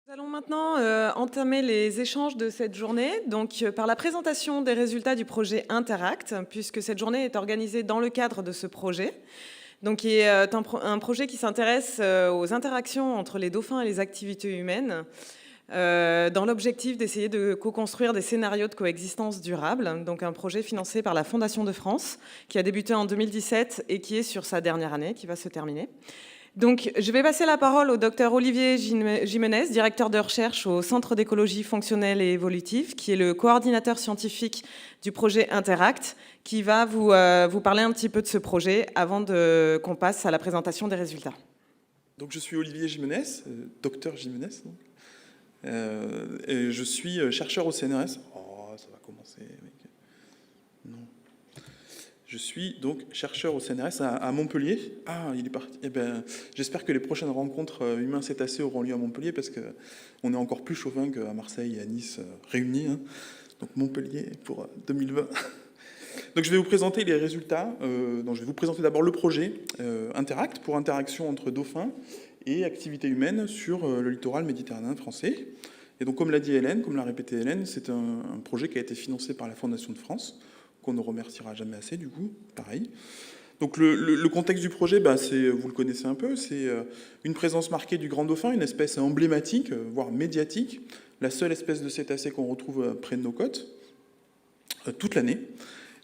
Nous allons maintenant entamer les échanges de cette journée, donc par la présentation des résultats du projet Interact, puisque cette journée est organisée dans le cadre de ce projet, donc qui est un projet qui s'intéresse aux interactions entre les dauphins et les activités humaines, dans l'objectif d'essayer de co-construire des scénarios de coexistence durable, donc un projet financé par la Fondation de France, qui a débuté en 2017 et qui est sur sa dernière année, qui va se terminer. Donc, je vais passer la parole au docteur Olivier Jiménez, directeur de recherche au Centre d'écologie fonctionnelle et évolutive, qui est le coordinateur scientifique du projet Interact, qui va vous parler un petit peu de ce projet avant qu'on passe à la présentation des résultats. Donc, je suis Olivier Jiménez, docteur Jiménez, et je suis chercheur au CNRS. Oh, ça va commencer, mec. Non. Je suis donc chercheur au CNRS à Montpellier. Ah, il est parti. Eh ben, j'espère que les prochaines rencontres humains-cétacés auront lieu à Montpellier, parce qu'on est encore plus chauvin qu'à Marseille et à Nice réunis. Hein. Donc Montpellier pour 2020. Donc je vais vous présenter les résultats. Donc je vais vous présenter d'abord le projet Interact pour interaction entre dauphins et activités humaines sur le littoral méditerranéen français. Et donc comme l'a dit Hélène, comme l'a répété Hélène, c'est un projet qui a été financé par la Fondation de France, qu'on ne remerciera jamais assez du coup, pareil. Donc le contexte du projet, vous le connaissez un peu, c'est une présence marquée du grand dauphin, une espèce emblématique, voire médiatique, la seule espèce de cétacé qu'on retrouve près de nos côtes, toute l'année.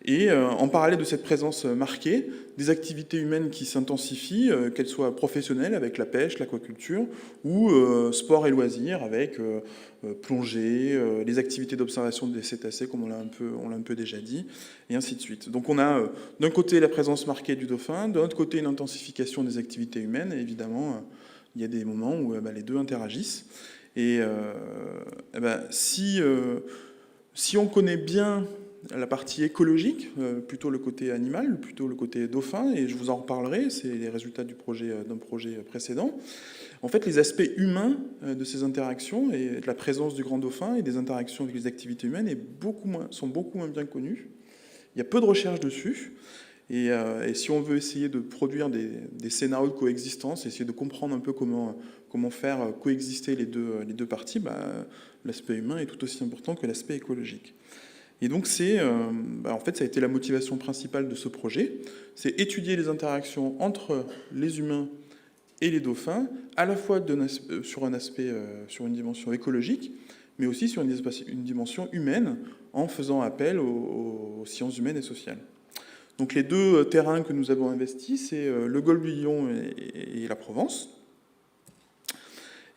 Et en parallèle de cette présence marquée, des activités humaines qui s'intensifient, qu'elles soient professionnelles avec la pêche, l'aquaculture, ou sport et loisirs avec plongée, les activités d'observation des cétacés, comme on l'a un peu déjà dit, et ainsi de suite. Donc on a d'un côté la présence marquée du dauphin, de l'autre côté une intensification des activités humaines, et évidemment il y a des moments où les deux interagissent. Et si on connaît bien la partie écologique, plutôt le côté animal, plutôt le côté dauphin, et je vous en reparlerai, c'est les résultats d'un projet précédent. En fait, les aspects humains de ces interactions et de la présence du grand dauphin et des interactions avec les activités humaines sont beaucoup moins bien connus. Il y a peu de recherches dessus, et si on veut essayer de produire des scénarios de coexistence, essayer de comprendre un peu comment faire coexister les deux parties, l'aspect humain est tout aussi important que l'aspect écologique. Et donc en fait, ça a été la motivation principale de ce projet, c'est étudier les interactions entre les humains et les dauphins, à la fois sur une dimension écologique, mais aussi sur une dimension humaine, en faisant appel aux sciences humaines et sociales. Donc les deux terrains que nous avons investis, c'est le golfe du Lion et la Provence.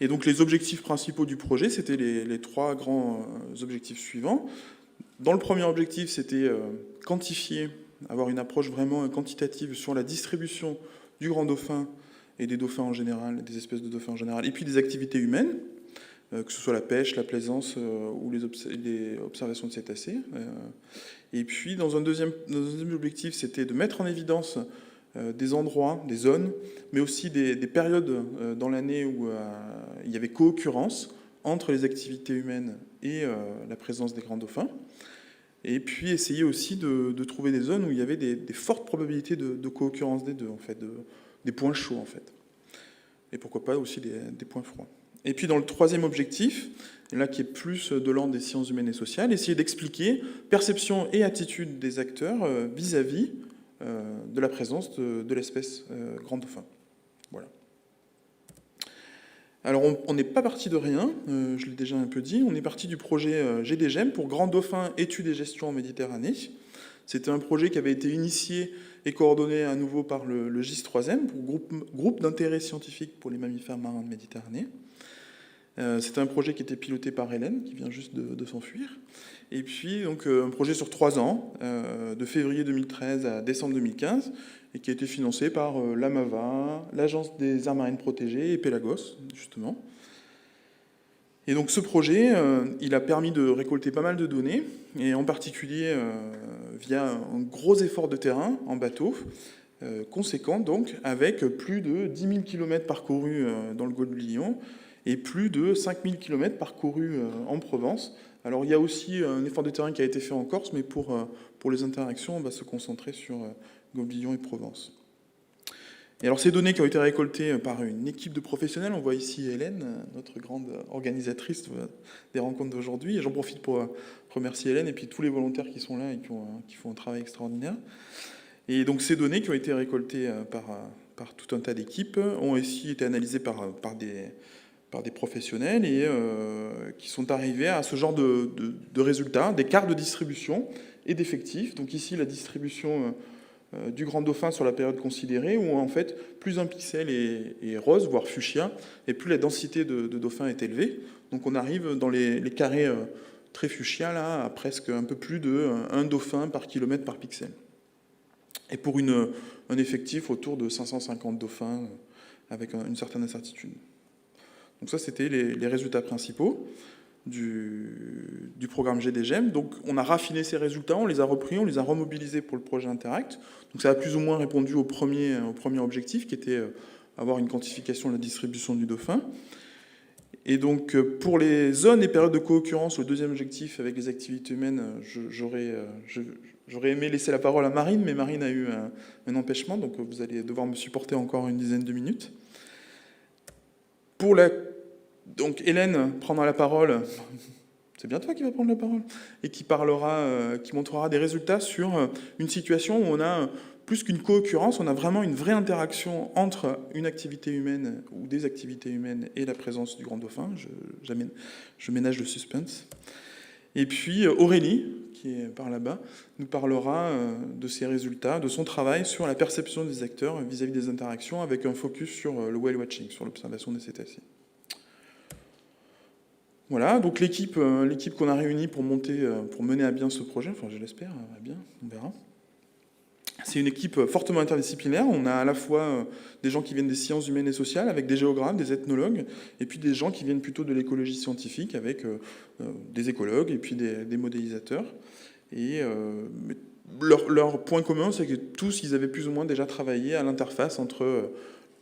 Et donc les objectifs principaux du projet, c'était les trois grands objectifs suivants. Dans le premier objectif, c'était quantifier, avoir une approche vraiment quantitative sur la distribution du grand dauphin et des dauphins en général, des espèces de dauphins en général, et puis des activités humaines, que ce soit la pêche, la plaisance ou les observations de cétacés. Et puis, dans un deuxième objectif, c'était de mettre en évidence des endroits, des zones, mais aussi des périodes dans l'année où il y avait co-occurrence entre les activités humaines et la présence des grands dauphins. Et puis essayer aussi de trouver des zones où il y avait des fortes probabilités de co-occurrence des deux, en fait, des points chauds, en fait. Et pourquoi pas aussi des points froids. Et puis dans le troisième objectif, là qui est plus de l'ordre des sciences humaines et sociales, essayer d'expliquer perception et attitude des acteurs vis-à-vis de la présence de l'espèce grand dauphin. Voilà. Alors on n'est pas parti de rien, je l'ai déjà un peu dit, on est parti du projet GDGEM pour Grand Dauphin Études et Gestion en Méditerranée. C'était un projet qui avait été initié et coordonné à nouveau par le GIS3M, pour groupe d'intérêt scientifique pour les mammifères marins de Méditerranée. C'était un projet qui était piloté par Hélène, qui vient juste de s'enfuir. Et puis donc un projet sur 3 ans, de février 2013 à décembre 2015, et qui a été financé par l'AMAVA, l'Agence des aires marines protégées et Pélagos, justement. Et donc ce projet, il a permis de récolter pas mal de données, et en particulier via un gros effort de terrain en bateau, conséquent donc, avec plus de 10 000 km parcourus dans le golfe du Lion, et plus de 5 000 km parcourus en Provence. Alors il y a aussi un effort de terrain qui a été fait en Corse, mais pour les interactions, on va se concentrer sur golfe du Lion et Provence. Et alors ces données qui ont été récoltées par une équipe de professionnels, on voit ici Hélène, notre grande organisatrice des rencontres d'aujourd'hui, et j'en profite pour remercier Hélène et puis tous les volontaires qui sont là et qui font un travail extraordinaire. Et donc ces données qui ont été récoltées par tout un tas d'équipes ont aussi été analysées par des professionnels et qui sont arrivés à ce genre de résultats, d'écarts de distribution et d'effectifs. Donc ici, la distribution du Grand Dauphin sur la période considérée, où en fait, plus un pixel est rose, voire fuchsia, et plus la densité de dauphins est élevée. Donc on arrive dans les carrés très fuchsia, là, à presque un peu plus de 1 dauphin par kilomètre par pixel. Et pour un effectif autour de 550 dauphins, avec une certaine incertitude. Donc ça, c'était les résultats principaux du programme GDGEM. Donc on a raffiné ces résultats, on les a repris, on les a remobilisés pour le projet Interact. Donc ça a plus ou moins répondu au premier objectif, qui était avoir une quantification de la distribution du dauphin. Et donc pour les zones et périodes de co-occurrence, le deuxième objectif avec les activités humaines, j'aurais aimé laisser la parole à Marine, mais Marine a eu un empêchement, donc vous allez devoir me supporter encore une dizaine de minutes. Donc Hélène prendra la parole, c'est bien toi qui vas prendre la parole, et qui montrera des résultats sur une situation où on a plus qu'une co-occurrence, on a vraiment une vraie interaction entre une activité humaine ou des activités humaines et la présence du Grand Dauphin. Je ménage le suspense. Et puis Aurélie, qui est par là-bas, nous parlera de ses résultats, de son travail sur la perception des acteurs vis-à-vis des interactions, avec un focus sur le whale watching, sur l'observation des cétacés. Voilà, donc l'équipe qu'on a réunie pour mener à bien ce projet, enfin je l'espère, à bien, on verra. C'est une équipe fortement interdisciplinaire. On a à la fois des gens qui viennent des sciences humaines et sociales, avec des géographes, des ethnologues, et puis des gens qui viennent plutôt de l'écologie scientifique, avec des écologues et puis des modélisateurs. Et leur point commun, c'est que tous, ils avaient plus ou moins déjà travaillé à l'interface entre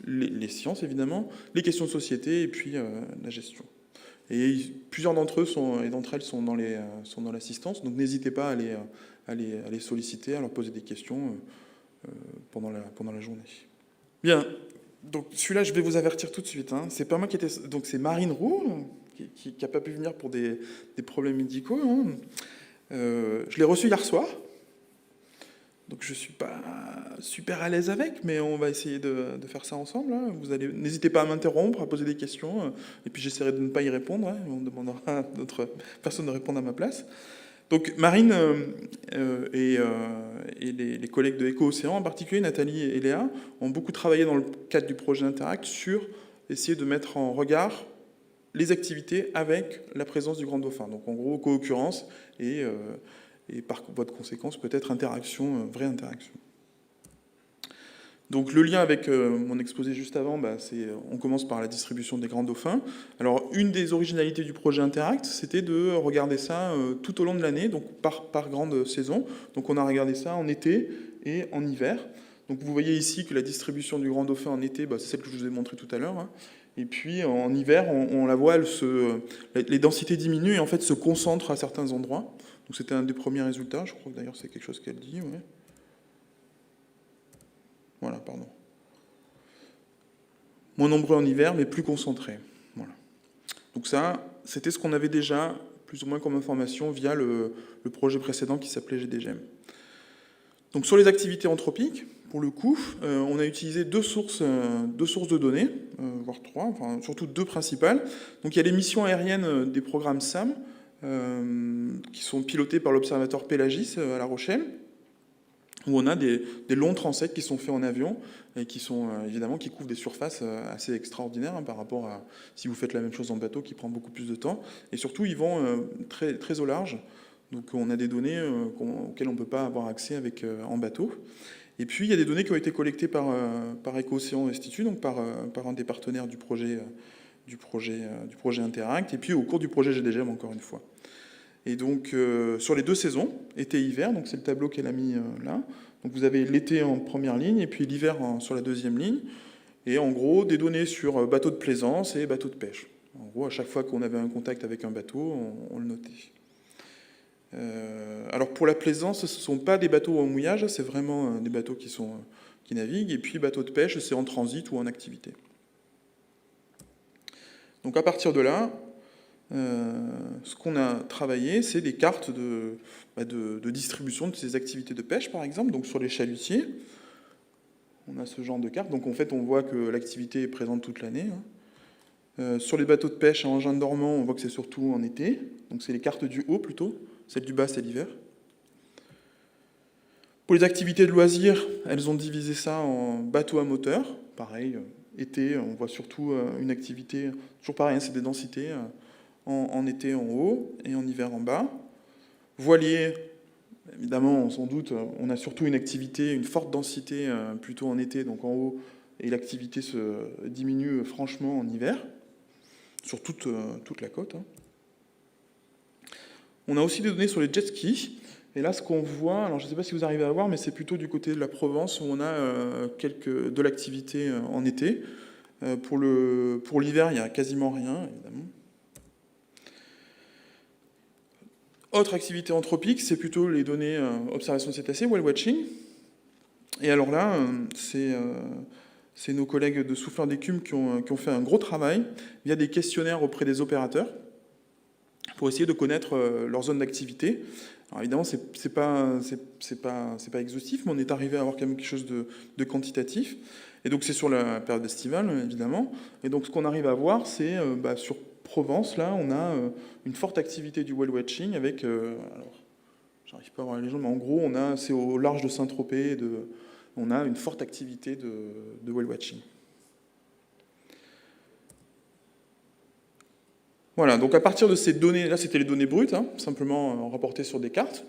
les sciences, évidemment, les questions de société et puis la gestion. Et plusieurs d'entre eux et d'entre elles sont dans l'assistance, donc n'hésitez pas à les solliciter, à leur poser des questions pendant la journée. Bien, donc celui-là, je vais vous avertir tout de suite. Hein. C'est pas moi qui étais... Donc c'est Marine Roux, qui n'a pas pu venir pour des problèmes médicaux. Hein. Je l'ai reçu hier soir. Donc je ne suis pas super à l'aise avec, mais on va essayer de faire ça ensemble. Hein. N'hésitez pas à m'interrompre, à poser des questions, et puis j'essaierai de ne pas y répondre. Hein. On demandera à d'autres personnes de répondre à ma place. Donc Marine et les collègues de Éco-Océan, en particulier Nathalie et Léa, ont beaucoup travaillé dans le cadre du projet Interact sur essayer de mettre en regard les activités avec la présence du Grand Dauphin. Donc en gros, co-occurrence et par voie de conséquence, peut-être interaction, vraie interaction. Donc le lien avec mon exposé juste avant, on commence par la distribution des grands dauphins. Alors une des originalités du projet Interact, c'était de regarder ça tout au long de l'année, donc par grande saison. Donc on a regardé ça en été et en hiver. Donc vous voyez ici que la distribution du grand dauphin en été, c'est celle que je vous ai montrée tout à l'heure. Hein. Et puis en hiver, on la voit, les densités diminuent et en fait se concentrent à certains endroits. Donc c'était un des premiers résultats, je crois que d'ailleurs c'est quelque chose qu'elle dit. Ouais. Voilà, pardon. Moins nombreux en hiver, mais plus concentrés. Voilà. Donc ça, c'était ce qu'on avait déjà plus ou moins comme information via le projet précédent qui s'appelait GDGEM. Donc sur les activités anthropiques, pour le coup, on a utilisé deux sources de données, voire trois, enfin surtout deux principales. Donc il y a les missions aériennes des programmes SAM, qui sont pilotés par l'observatoire Pélagis à La Rochelle, où on a des longs transects qui sont faits en avion et qui sont évidemment qui couvrent des surfaces assez extraordinaires par rapport à si vous faites la même chose en bateau qui prend beaucoup plus de temps. Et surtout, ils vont très, très au large. Donc on a des données auxquelles on ne peut pas avoir accès en bateau. Et puis il y a des données qui ont été collectées par Éco-Océan Institut, donc par un des partenaires du projet Interact, et puis au cours du projet GDGEM encore une fois. Et donc, sur les deux saisons, été et hiver, donc c'est le tableau qu'elle a mis là. Donc vous avez l'été en première ligne, et puis l'hiver sur la deuxième ligne. Et en gros, des données sur bateaux de plaisance et bateaux de pêche. En gros, à chaque fois qu'on avait un contact avec un bateau, on le notait. Alors pour la plaisance, ce ne sont pas des bateaux en mouillage, c'est vraiment des bateaux qui qui naviguent, et puis bateau de pêche, c'est en transit ou en activité. Donc à partir de là, ce qu'on a travaillé, c'est des cartes de distribution de ces activités de pêche, par exemple. Donc sur les chalutiers, on a ce genre de carte. Donc en fait, on voit que l'activité est présente toute l'année. Sur les bateaux de pêche à engins dormants, on voit que c'est surtout en été. Donc c'est les cartes du haut plutôt. Celles du bas, c'est l'hiver. Pour les activités de loisirs, elles ont divisé ça en bateaux à moteur. Pareil, été, on voit surtout une activité, toujours pareil, c'est des densités, en été en haut et en hiver en bas. Voilier, évidemment, sans doute, on a surtout une activité, une forte densité plutôt en été, donc en haut, et l'activité se diminue franchement en hiver, sur toute la côte. On a aussi des données sur les jet skis. Et là, ce qu'on voit, alors je ne sais pas si vous arrivez à voir, mais c'est plutôt du côté de la Provence où on a de l'activité en été. Pour l'hiver, il n'y a quasiment rien, évidemment. Autre activité anthropique, c'est plutôt les données observation de cétacés, whale watching. Et alors là, c'est nos collègues de Souffleurs d'écume qui ont fait un gros travail via des questionnaires auprès des opérateurs pour essayer de connaître leur zone d'activité. Alors évidemment, c'est pas exhaustif, mais on est arrivé à avoir quand même quelque chose de quantitatif. Et donc c'est sur la période estivale, évidemment. Et donc ce qu'on arrive à voir, c'est sur Provence, là, on a une forte activité du whale watching avec... alors, j'arrive pas à voir les gens, mais en gros, c'est au large de Saint-Tropez, on a une forte activité de whale watching. Voilà, donc à partir de ces données, là c'était les données brutes, simplement rapportées sur des cartes.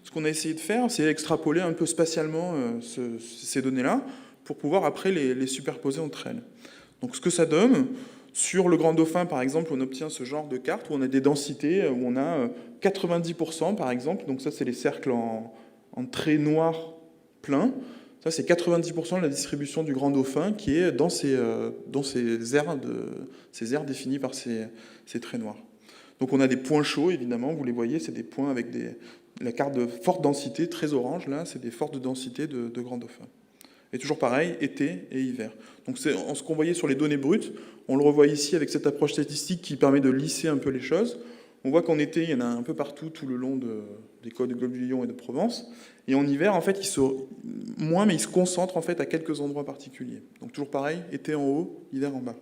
Ce qu'on a essayé de faire, c'est extrapoler un peu spatialement ces données-là pour pouvoir après les superposer entre elles. Donc ce que ça donne, sur le Grand Dauphin par exemple, on obtient ce genre de carte où on a des densités, où on a 90% par exemple, donc ça c'est les cercles en traits noirs pleins. Ça, c'est 90% de la distribution du Grand Dauphin qui est dans ces aires définies par ces traits noirs. Donc on a des points chauds, évidemment, vous les voyez, c'est des points avec la carte de forte densité, très orange, là, c'est des fortes densités de Grand Dauphin. Et toujours pareil, été et hiver. Donc ce qu'on voyait sur les données brutes, on le revoit ici avec cette approche statistique qui permet de lisser un peu les choses. On voit qu'en été, il y en a un peu partout, tout le long des côtes de Golfe du Lion et de Provence. Et en hiver, en fait, moins, mais ils se concentrent en fait à quelques endroits particuliers. Donc toujours pareil, été en haut, hiver en bas.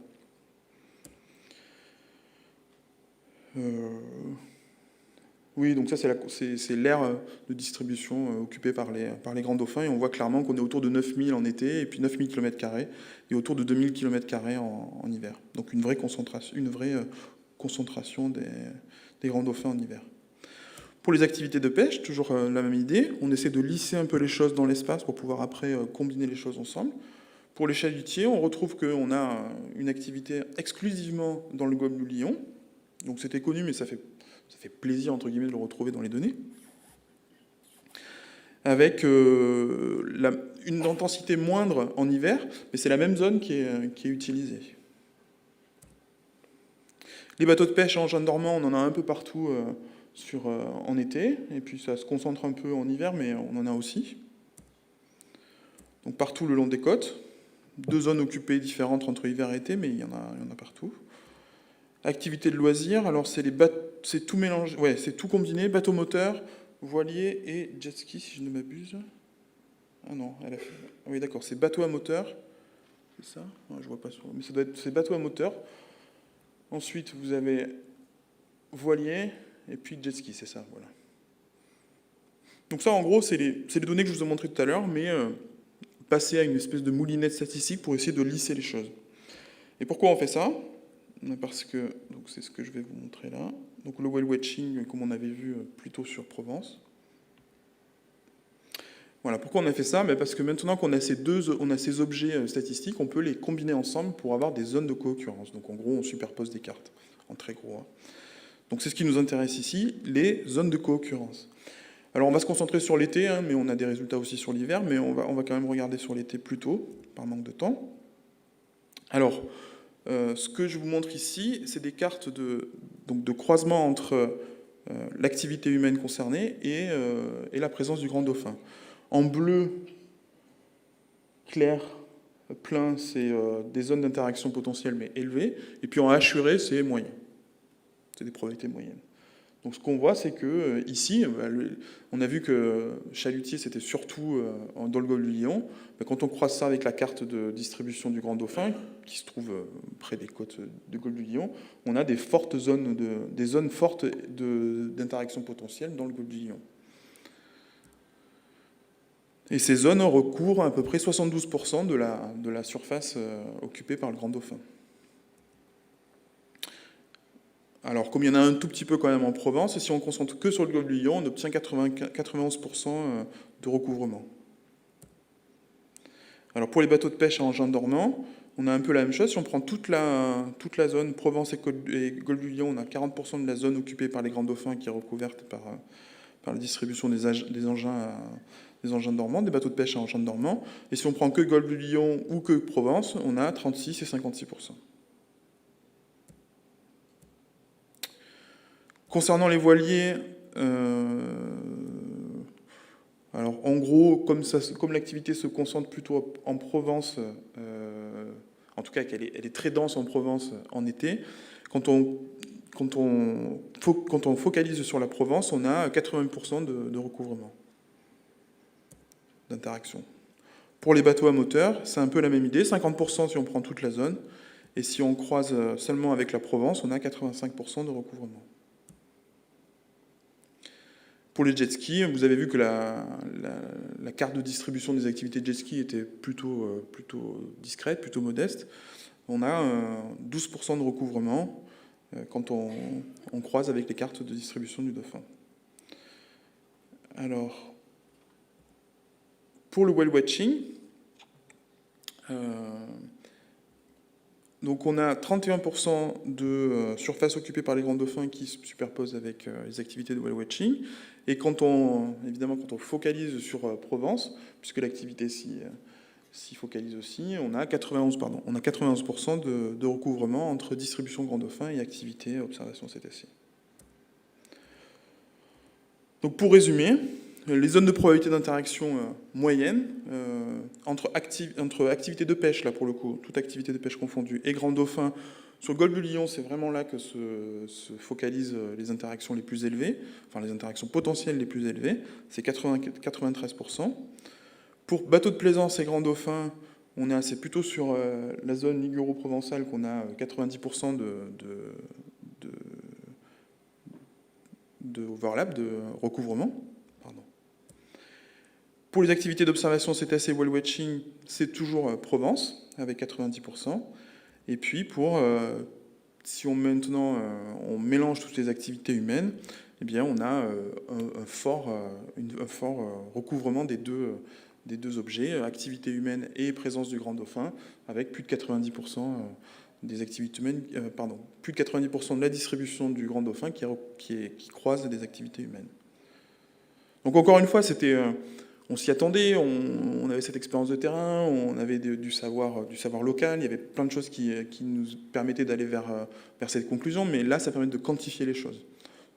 Oui, donc ça c'est l'aire de distribution occupée par les grands dauphins. Et on voit clairement qu'on est autour de 9000 en été, et puis 9000 km² et autour de 2000 km² en hiver. Donc une vraie concentration des grands dauphins en hiver. Pour les activités de pêche, toujours la même idée, on essaie de lisser un peu les choses dans l'espace pour pouvoir après combiner les choses ensemble. Pour les chalutiers, on retrouve qu'on a une activité exclusivement dans le golfe du Lion. Donc c'était connu, mais ça fait plaisir entre guillemets de le retrouver dans les données. Avec une intensité moindre en hiver, mais c'est la même zone qui est utilisée. Les bateaux de pêche en engins dormants, on en a un peu partout en été, et puis ça se concentre un peu en hiver, mais on en a aussi. Donc partout le long des côtes, 2 zones occupées différentes entre hiver et été, mais il y en a partout. Activités de loisirs, alors c'est tout mélangé, c'est tout combiné, bateau moteur, voilier et jet ski si je ne m'abuse. Ah non, oui d'accord, c'est bateau à moteur, c'est ça? Non, je vois pas, mais c'est bateau à moteur. Ensuite vous avez voilier et puis jet ski, c'est ça, voilà. Donc ça en gros c'est les données que je vous ai montrées tout à l'heure, mais passer à une espèce de moulinette statistique pour essayer de lisser les choses. Et pourquoi on fait ça? Parce que, donc c'est ce que je vais vous montrer là. Donc le whale watching, comme on avait vu plus tôt sur Provence. Voilà, pourquoi on a fait ça? Parce que maintenant qu'on a ces objets statistiques, on peut les combiner ensemble pour avoir des zones de co-occurrence. Donc en gros, on superpose des cartes, en très gros. Donc c'est ce qui nous intéresse ici, les zones de co-occurrence. Alors on va se concentrer sur l'été, mais on a des résultats aussi sur l'hiver, mais on va quand même regarder sur l'été plus tôt, par manque de temps. Alors, ce que je vous montre ici, c'est des cartes de croisement entre l'activité humaine concernée et la présence du grand dauphin. En bleu, clair, plein, c'est des zones d'interaction potentielle mais élevées. Et puis en hachuré, c'est moyen. C'est des probabilités moyennes. Donc ce qu'on voit, c'est que ici, on a vu que Chalutier, c'était surtout dans le golfe du Lion. Mais quand on croise ça avec la carte de distribution du Grand Dauphin, qui se trouve près des côtes du golfe du Lion, on a des zones fortes d'interaction potentielle dans le golfe du Lion. Et ces zones recouvrent à peu près 72% de la surface occupée par le Grand Dauphin. Alors, comme il y en a un tout petit peu quand même en Provence, si on ne concentre que sur le golfe du Lion, on obtient 91% de recouvrement. Alors, pour les bateaux de pêche à engin dormant, on a un peu la même chose. Si on prend toute la zone Provence et golfe du Lion, on a 40% de la zone occupée par les grands dauphins qui est recouverte par la distribution des engins dormants, des bateaux de pêche à engin dormant. Et si on prend que golfe du Lion ou que Provence, on a 36 et 56%. Concernant les voiliers, alors en gros, comme l'activité se concentre plutôt en Provence, en tout cas qu'elle est très dense en Provence en été, quand on focalise sur la Provence, on a 80% de recouvrement, d'interaction. Pour les bateaux à moteur, c'est un peu la même idée, 50% si on prend toute la zone, et si on croise seulement avec la Provence, on a 85% de recouvrement. Pour les jet skis, vous avez vu que la carte de distribution des activités de jet ski était plutôt discrète, plutôt modeste. On a 12% de recouvrement quand on croise avec les cartes de distribution du Dauphin. Alors, pour le whale watching, donc on a 31% de surface occupée par les grands dauphins qui se superposent avec les activités de whale watching. Et évidemment, quand on focalise sur Provence, puisque l'activité s'y focalise aussi, on a 91% de recouvrement entre distribution grand dauphin et activité observation cétacés. Donc pour résumer, les zones de probabilité d'interaction moyenne entre activité de pêche, là pour le coup, toute activité de pêche confondue, et grand dauphin. Sur le golfe du Lion, c'est vraiment là que se focalisent les interactions les plus élevées, enfin les interactions potentielles les plus élevées, c'est 93%. Pour bateaux de plaisance et grand dauphin, c'est plutôt sur la zone liguro-provençale qu'on a 90% de overlap, de recouvrement. Pardon. Pour les activités d'observation cétacés whale watching, c'est toujours Provence, avec 90%. Et puis, si on mélange toutes les activités humaines, eh bien, on a un fort recouvrement des deux objets, activité humaine et présence du grand dauphin, avec plus de 90% des activités humaines, plus de 90% de la distribution du grand dauphin qui croise des activités humaines. Donc encore une fois, on s'y attendait, on avait cette expérience de terrain, on avait du savoir local, il y avait plein de choses qui nous permettaient d'aller vers cette conclusion, mais là, ça permet de quantifier les choses.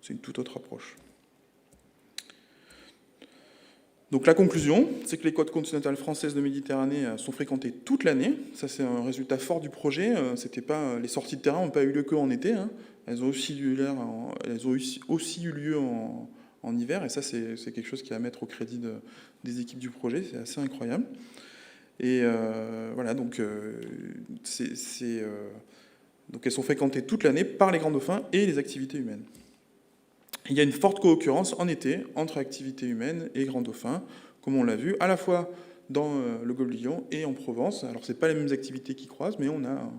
C'est une toute autre approche. Donc la conclusion, c'est que les côtes continentales françaises de Méditerranée sont fréquentées toute l'année. Ça, c'est un résultat fort du projet. Les sorties de terrain n'ont pas eu lieu qu'en été. Elles ont aussi eu lieu en hiver, et ça, c'est quelque chose qui est à mettre au crédit des équipes du projet. C'est assez incroyable. Et voilà, donc elles sont fréquentées toute l'année par les grands dauphins et les activités humaines. Il y a une forte co-occurrence en été entre activités humaines et grands dauphins, comme on l'a vu, à la fois dans le golfe du Lion et en Provence. Alors, ce n'est pas les mêmes activités qui croisent, mais on a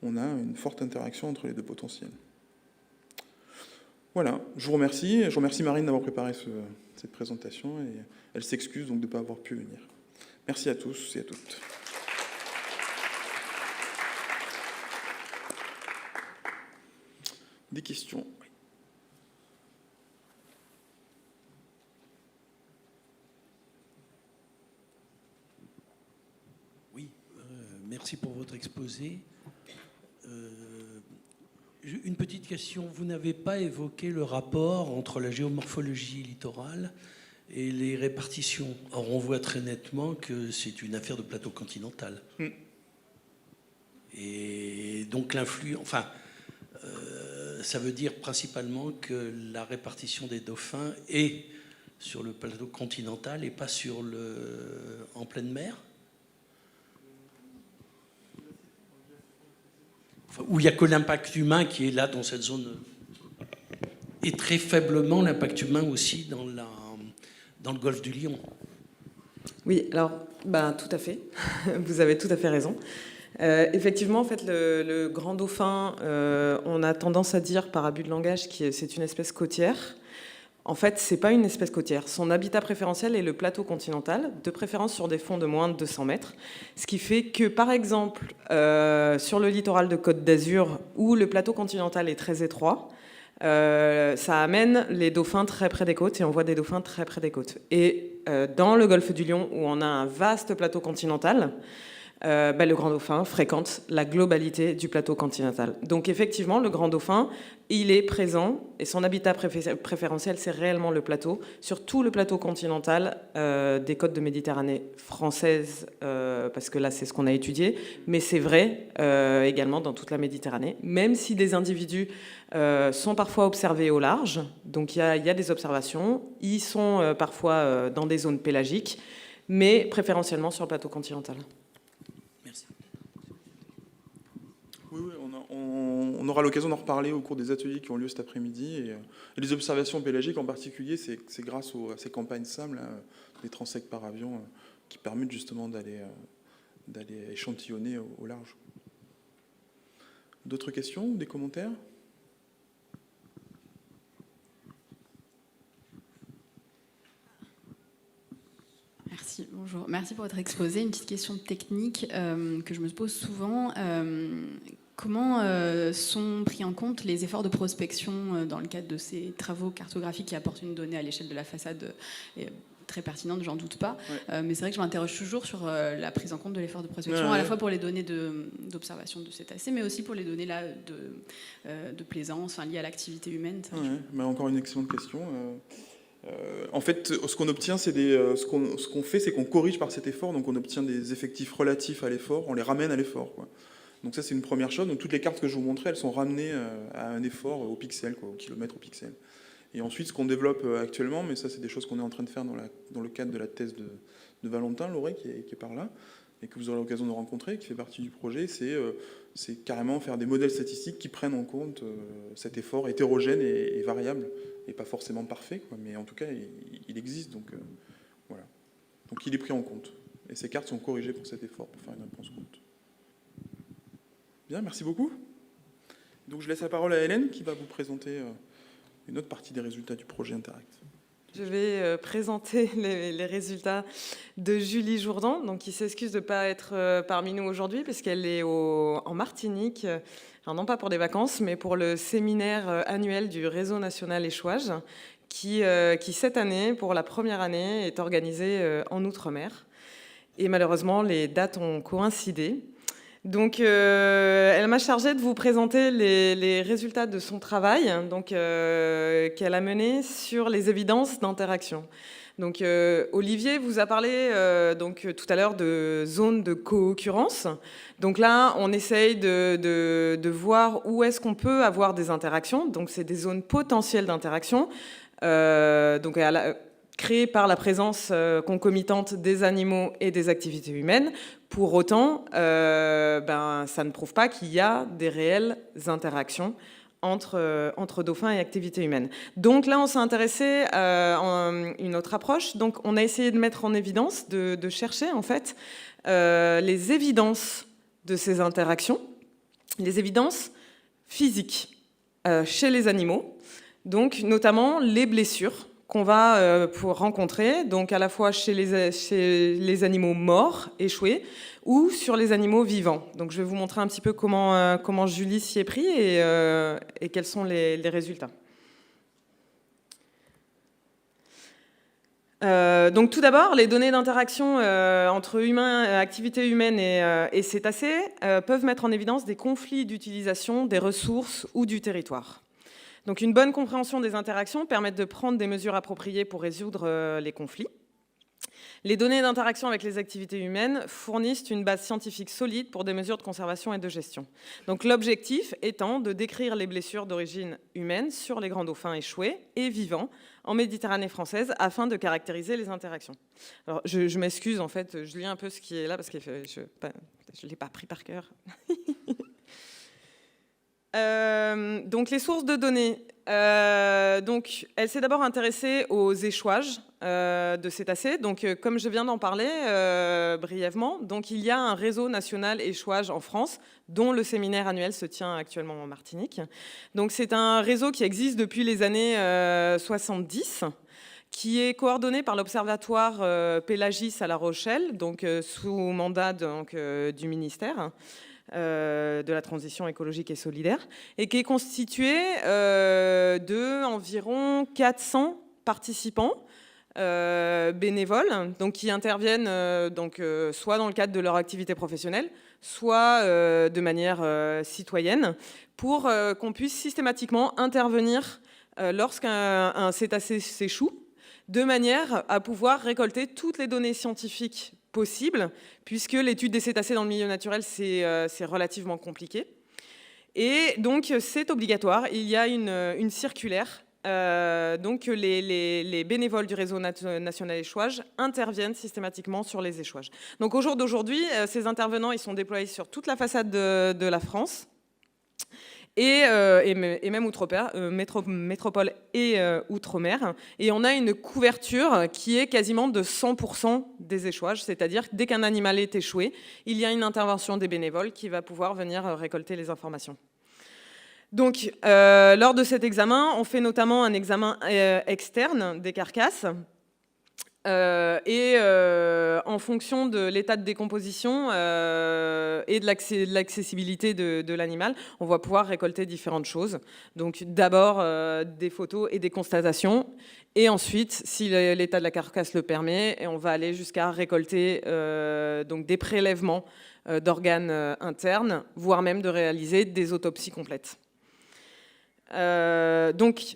une forte interaction entre les deux potentiels. Voilà, je vous remercie. Je remercie Marine d'avoir préparé cette présentation, et elle s'excuse donc de ne pas avoir pu venir. Merci à tous et à toutes. Des questions ? Merci pour votre exposé. Une petite question. Vous n'avez pas évoqué le rapport entre la géomorphologie littorale et les répartitions. Or, on voit très nettement que c'est une affaire de plateau continental. Et donc ça veut dire principalement que la répartition des dauphins est sur le plateau continental et pas en pleine mer. Où il n'y a que l'impact humain qui est là dans cette zone. Et très faiblement l'impact humain aussi dans le golfe du Lion. Oui, alors, tout à fait. Vous avez tout à fait raison. Effectivement, en fait, le grand dauphin, on a tendance à dire par abus de langage que c'est une espèce côtière. En fait, c'est pas une espèce côtière. Son habitat préférentiel est le plateau continental, de préférence sur des fonds de moins de 200 mètres. Ce qui fait que, par exemple, sur le littoral de Côte d'Azur, où le plateau continental est très étroit, ça amène les dauphins très près des côtes et on voit des dauphins très près des côtes. Et dans le golfe du Lion, où on a un vaste plateau continental, le grand dauphin fréquente la globalité du plateau continental. Donc effectivement, le grand dauphin, il est présent et son habitat préférentiel, c'est réellement le plateau, sur tout le plateau continental des côtes de Méditerranée française, parce que là c'est ce qu'on a étudié, mais c'est vrai également dans toute la Méditerranée, même si des individus sont parfois observés au large, donc il y a des observations, ils sont parfois dans des zones pélagiques, mais préférentiellement sur le plateau continental. Oui, on aura l'occasion d'en reparler au cours des ateliers qui ont lieu cet après-midi. Et les observations pélagiques en particulier, c'est grâce à ces campagnes SAM, là, des transects par avion, qui permettent justement d'aller échantillonner au large. D'autres questions ou des commentaires ? Merci, bonjour. Merci pour votre exposé. Une petite question technique que je me pose souvent. Comment sont pris en compte les efforts de prospection dans le cadre de ces travaux cartographiques qui apportent une donnée à l'échelle de la façade très pertinente, j'en doute pas. Ouais. Mais c'est vrai que je m'interroge toujours sur la prise en compte de l'effort de prospection, à la fois pour les données d'observation de cétacés, mais aussi pour les données là, de plaisance liées à l'activité humaine. Ouais, encore une excellente question. En fait, ce qu'on obtient, ce qu'on fait, c'est qu'on corrige par cet effort, donc on obtient des effectifs relatifs à l'effort, on les ramène à l'effort, quoi. Donc ça, c'est une première chose. Donc toutes les cartes que je vous montrais, elles sont ramenées à un effort au pixel, quoi, au kilomètre au pixel. Et ensuite, ce qu'on développe actuellement, mais ça, c'est des choses qu'on est en train de faire dans le cadre de la thèse de Valentin Lauré, qui est par là, et que vous aurez l'occasion de rencontrer, qui fait partie du projet, c'est carrément faire des modèles statistiques qui prennent en compte cet effort hétérogène et variable, et pas forcément parfait, quoi, mais en tout cas, il existe, donc voilà. Donc il est pris en compte. Et ces cartes sont corrigées pour cet effort, pour faire une réponse compte. Bien, merci beaucoup. Donc je laisse la parole à Hélène, qui va vous présenter une autre partie des résultats du projet Interact. Je vais présenter les résultats de Julie Jourdan, donc qui s'excuse de ne pas être parmi nous aujourd'hui, puisqu'elle est en Martinique, alors non pas pour des vacances, mais pour le séminaire annuel du Réseau national échouage, qui cette année, pour la première année, est organisé en Outre-mer. Et malheureusement, les dates ont coïncidé. Donc, elle m'a chargée de vous présenter les résultats de son travail, donc qu'elle a mené sur les évidences d'interaction. Donc, Olivier vous a parlé donc tout à l'heure de zones de co-occurrence. Donc là, on essaye de voir où est-ce qu'on peut avoir des interactions. Donc, c'est des zones potentielles d'interaction. Donc, créées par la présence concomitante des animaux et des activités humaines. Pour autant, ça ne prouve pas qu'il y a des réelles interactions entre dauphins et activités humaines. Donc là, on s'est intéressé à une autre approche. Donc on a essayé de mettre en évidence, de chercher en fait les évidences de ces interactions, les évidences physiques chez les animaux, donc notamment les blessures qu'on va rencontrer, donc à la fois chez les animaux morts, échoués, ou sur les animaux vivants. Donc je vais vous montrer un petit peu comment Julie s'y est pris et quels sont les résultats. Donc tout d'abord, les données d'interaction entre activités humaines et cétacés peuvent mettre en évidence des conflits d'utilisation des ressources ou du territoire. Donc une bonne compréhension des interactions permet de prendre des mesures appropriées pour résoudre les conflits. Les données d'interaction avec les activités humaines fournissent une base scientifique solide pour des mesures de conservation et de gestion. Donc l'objectif étant de décrire les blessures d'origine humaine sur les grands dauphins échoués et vivants en Méditerranée française afin de caractériser les interactions. Alors je m'excuse, en fait, je lis un peu ce qui est là parce que je ne l'ai pas pris par cœur. Donc les sources de données. Donc, elle s'est d'abord intéressée aux échouages de cétacés. Donc, comme je viens d'en parler brièvement, donc il y a un réseau national échouage en France, dont le séminaire annuel se tient actuellement en Martinique. Donc, c'est un réseau qui existe depuis les années 70, qui est coordonné par l'Observatoire Pélagis à La Rochelle, donc sous mandat donc, du ministère de la transition écologique et solidaire, et qui est constitué de environ 400 participants bénévoles, donc qui interviennent soit dans le cadre de leur activité professionnelle, soit de manière citoyenne, pour qu'on puisse systématiquement intervenir lorsqu'un cétacé s'échoue, de manière à pouvoir récolter toutes les données scientifiques possibles, puisque l'étude des cétacés dans le milieu naturel, c'est relativement compliqué. Et donc, c'est obligatoire. Il y a une circulaire. Donc, les bénévoles du réseau national échouage interviennent systématiquement sur les échouages. Donc, au jour d'aujourd'hui, ces intervenants, ils sont déployés sur toute la façade de la France. Et même outre-mer, métropole et outre-mer. Et on a une couverture qui est quasiment de 100% des échouages, c'est-à-dire que dès qu'un animal est échoué, il y a une intervention des bénévoles qui va pouvoir venir récolter les informations. Donc, lors de cet examen, on fait notamment un examen externe des carcasses. En fonction de l'état de décomposition et de l'accessibilité de l'animal, on va pouvoir récolter différentes choses. Donc d'abord des photos et des constatations, et ensuite, si l'état de la carcasse le permet, on va aller jusqu'à récolter donc des prélèvements d'organes internes, voire même de réaliser des autopsies complètes. Donc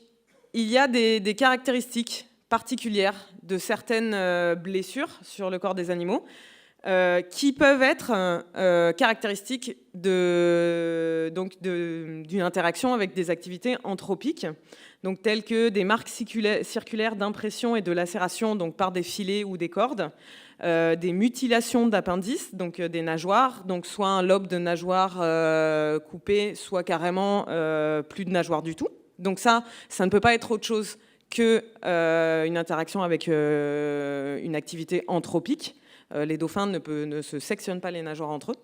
il y a des caractéristiques particulières de certaines blessures sur le corps des animaux qui peuvent être caractéristiques d'une interaction avec des activités anthropiques, donc telles que des marques circulaires d'impression et de lacération donc par des filets ou des cordes, des mutilations d'appendices, donc des nageoires, donc soit un lobe de nageoire coupé, soit carrément plus de nageoire du tout. Donc ça ne peut pas être autre chose qu'une interaction avec une activité anthropique. Les dauphins ne se sectionnent pas les nageoires entre eux,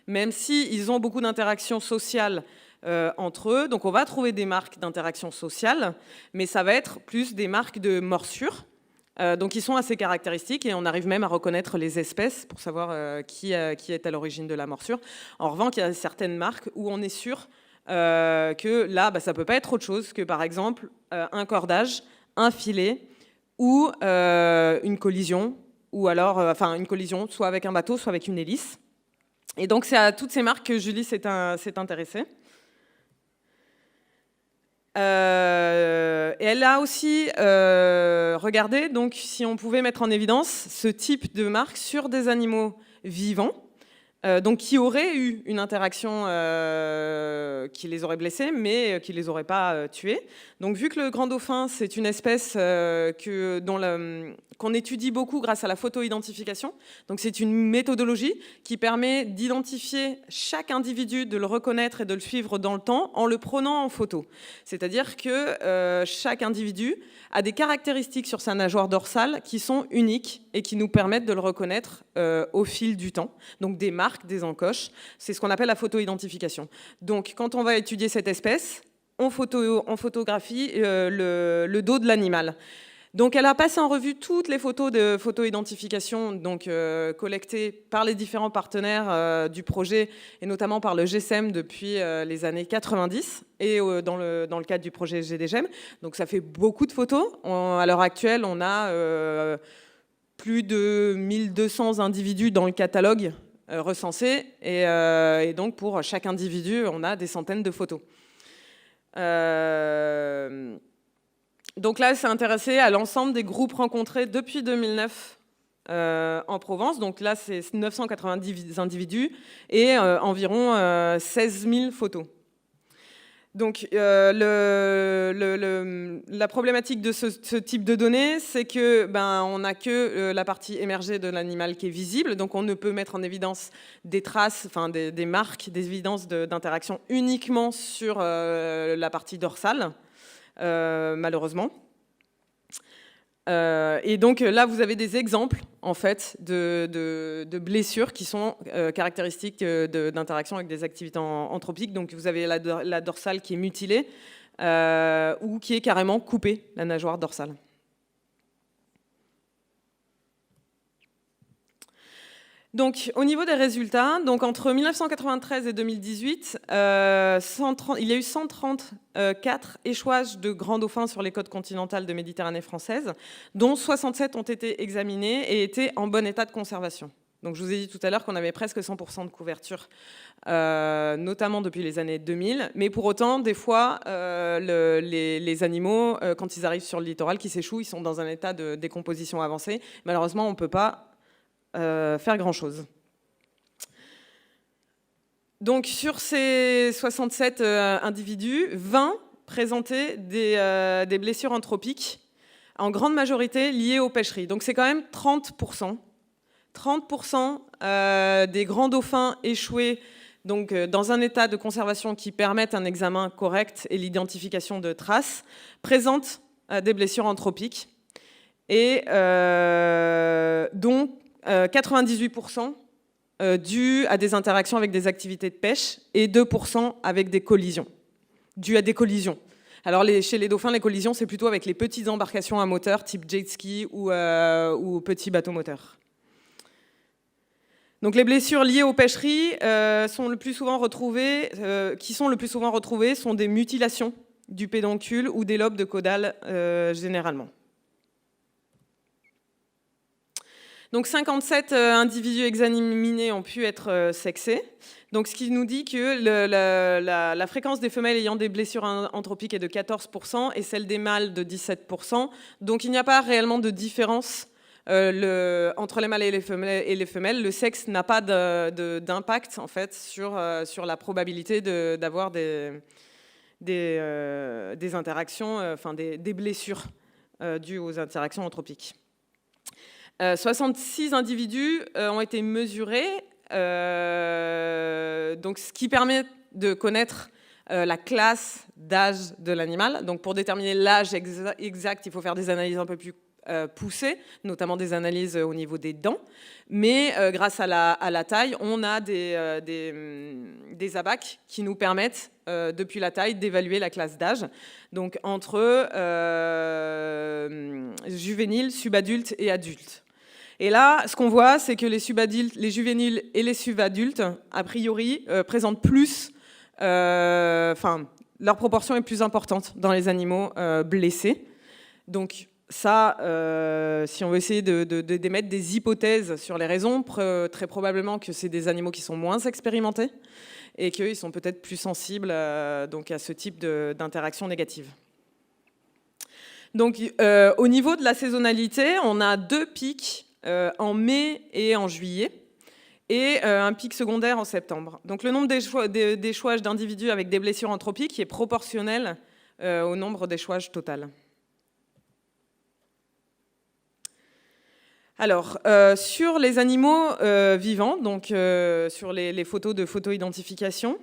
même s'ils ont beaucoup d'interactions sociales entre eux. Donc on va trouver des marques d'interaction sociale, mais ça va être plus des marques de morsure. Donc ils sont assez caractéristiques et on arrive même à reconnaître les espèces pour savoir qui est à l'origine de la morsure. En revanche, il y a certaines marques où on est sûr que là, ça ne peut pas être autre chose que par exemple un cordage, un filet ou une collision, ou alors une collision soit avec un bateau, soit avec une hélice. Et donc c'est à toutes ces marques que Julie s'est intéressée. Et elle a aussi regardé donc, si on pouvait mettre en évidence ce type de marque sur des animaux vivants, donc qui auraient eu une interaction qui les aurait blessés, mais qui ne les aurait pas tués. Donc vu que le grand dauphin, c'est une espèce qu'on étudie beaucoup grâce à la photo-identification, donc c'est une méthodologie qui permet d'identifier chaque individu, de le reconnaître et de le suivre dans le temps en le prenant en photo. C'est-à-dire que chaque individu a des caractéristiques sur sa nageoire dorsale qui sont uniques et qui nous permettent de le reconnaître au fil du temps. Donc des marques, des encoches, c'est ce qu'on appelle la photo-identification. Donc quand on va étudier cette espèce, on photographie le dos de l'animal. Donc elle a passé en revue toutes les photos de photo-identification donc, collectées par les différents partenaires du projet, et notamment par le GSEM depuis les années 90, et dans le cadre du projet GDGEM. Donc ça fait beaucoup de photos. À l'heure actuelle, on a plus de 1200 individus dans le catalogue recensés, et donc pour chaque individu, on a des centaines de photos. Donc là, c'est intéressé à l'ensemble des groupes rencontrés depuis 2009 en Provence. Donc là, c'est 990 individus et environ 16 000 photos. Donc la problématique de ce type de données, c'est que on n'a que la partie émergée de l'animal qui est visible, donc on ne peut mettre en évidence des traces, enfin des marques, des évidences d'interaction uniquement sur la partie dorsale, malheureusement. Et donc là, vous avez des exemples en fait de blessures qui sont caractéristiques d'interaction avec des activités anthropiques. Donc vous avez la dorsale qui est mutilée ou qui est carrément coupée, la nageoire dorsale. Donc, au niveau des résultats, donc entre 1993 et 2018, il y a eu 134 échouages de grands dauphins sur les côtes continentales de Méditerranée française, dont 67 ont été examinés et étaient en bon état de conservation. Donc, je vous ai dit tout à l'heure qu'on avait presque 100% de couverture, notamment depuis les années 2000. Mais pour autant, des fois, les animaux, quand ils arrivent sur le littoral, qui s'échouent, ils sont dans un état de décomposition avancé. Malheureusement, on ne peut pas faire grand-chose. Donc sur ces 67 individus, 20 présentaient des blessures anthropiques, en grande majorité liées aux pêcheries. Donc c'est quand même 30%. 30% des grands dauphins échoués donc, dans un état de conservation qui permettent un examen correct et l'identification de traces, présentent des blessures anthropiques et dont 98% dû à des interactions avec des activités de pêche et 2% avec des collisions, dû à des collisions. Alors chez les dauphins, les collisions, c'est plutôt avec les petites embarcations à moteur, type jet ski ou petits bateaux moteurs. Donc les blessures liées aux pêcheries sont le plus souvent retrouvées sont des mutilations du pédoncule ou des lobes de caudale généralement. Donc 57 individus examinés ont pu être sexés. Donc ce qui nous dit que la fréquence des femelles ayant des blessures anthropiques est de 14% et celle des mâles de 17%. Donc il n'y a pas réellement de différence entre les mâles et les femelles. Le sexe n'a pas d'impact en fait sur la probabilité d'avoir des interactions, enfin des blessures dues aux interactions anthropiques. 66 individus ont été mesurés, donc ce qui permet de connaître la classe d'âge de l'animal. Donc pour déterminer l'âge exact, il faut faire des analyses un peu plus poussées, notamment des analyses au niveau des dents. Mais grâce à la taille, on a des abacs qui nous permettent, depuis la taille, d'évaluer la classe d'âge. Donc entre juvéniles, subadultes et adultes. Et là, ce qu'on voit, c'est que les subadultes, les juvéniles et les subadultes, a priori, présentent plus, leur proportion est plus importante dans les animaux blessés. Donc ça, si on veut essayer d'émettre des hypothèses sur les raisons, très probablement que c'est des animaux qui sont moins expérimentés et qu'ils sont peut-être plus sensibles donc à ce type d'interaction négative. Donc au niveau de la saisonnalité, on a 2 pics en mai et en juillet, et un pic secondaire en septembre. Donc le nombre d'échouages d'individus avec des blessures anthropiques est proportionnel au nombre d'échouages total. Alors, sur les animaux vivants, donc sur les photos de photo-identification,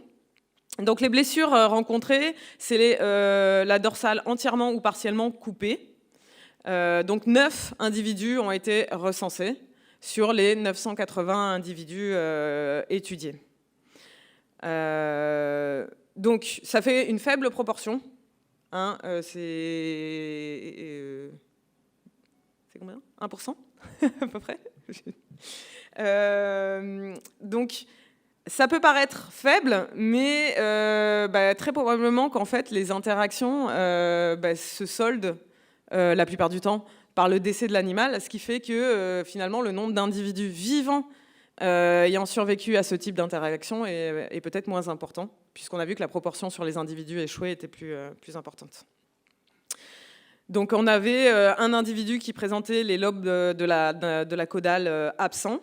donc les blessures rencontrées, c'est la dorsale entièrement ou partiellement coupée. Donc 9 individus ont été recensés sur les 980 individus étudiés. Donc ça fait une faible proportion. Hein, c'est combien ? 1% à peu près. Donc ça peut paraître faible, mais très probablement qu'en fait les interactions se soldent la plupart du temps par le décès de l'animal, ce qui fait que finalement le nombre d'individus vivants ayant survécu à ce type d'interaction est peut-être moins important, puisqu'on a vu que la proportion sur les individus échoués était plus importante. Donc on avait un individu qui présentait les lobes de la caudale absents,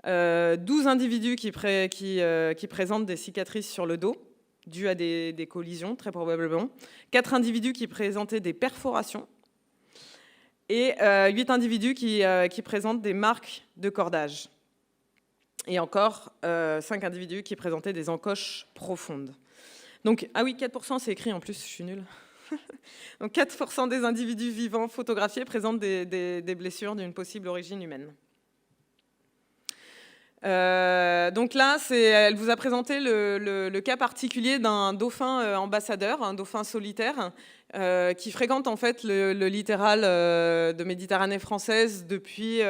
12 individus qui présentent des cicatrices sur le dos, dues à des collisions, très probablement, 4 individus qui présentaient des perforations, et 8 individus qui présentent des marques de cordage. Et encore 5 individus qui présentaient des encoches profondes. Donc, ah oui, 4%, c'est écrit en plus, je suis nulle. Donc 4% des individus vivants photographiés présentent des blessures d'une possible origine humaine. Donc là, elle vous a présenté le cas particulier d'un dauphin ambassadeur, un dauphin solitaire, qui fréquente en fait le littoral de Méditerranée française depuis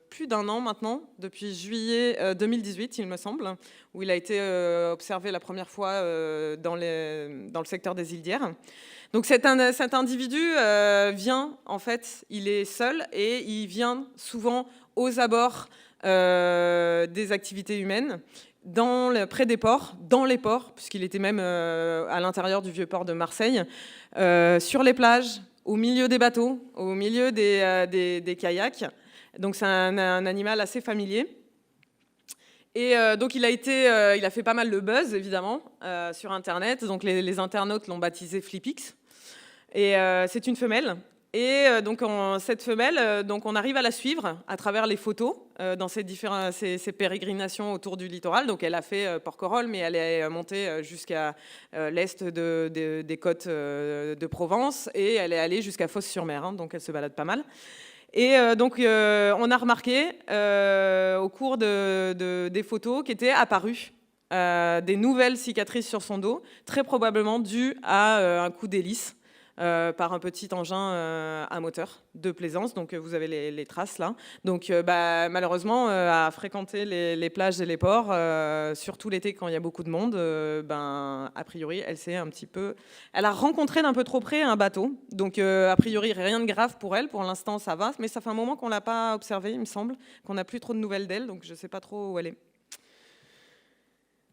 plus d'1 an maintenant, depuis juillet 2018, il me semble, où il a été observé la première fois dans le secteur des îles d'Hyères. Donc cet individu vient, en fait, il est seul et il vient souvent aux abords des activités humaines, près des ports, dans les ports, puisqu'il était même à l'intérieur du vieux port de Marseille, sur les plages, au milieu des bateaux, au milieu des kayaks. Donc c'est un animal assez familier. Et donc il a fait pas mal de buzz, évidemment, sur Internet. Donc les internautes l'ont baptisé Flipix. Et c'est une femelle. Et donc cette femelle, donc on arrive à la suivre à travers les photos dans ces pérégrinations autour du littoral. Donc elle a fait Porquerolles, mais elle est montée jusqu'à l'est des côtes de Provence, et elle est allée jusqu'à Fos-sur-Mer. Hein, donc elle se balade pas mal. Et donc on a remarqué au cours des photos qu'étaient apparues des nouvelles cicatrices sur son dos, très probablement dues à un coup d'hélice. Par un petit engin à moteur de plaisance, donc vous avez les traces là. Donc malheureusement, à fréquenter les plages et les ports, surtout l'été quand il y a beaucoup de monde, a priori, elle a rencontré d'un peu trop près un bateau. Donc a priori, rien de grave pour elle. Pour l'instant, ça va, mais ça fait un moment qu'on l'a pas observée, il me semble, qu'on n'a plus trop de nouvelles d'elle, donc je sais pas trop où elle est.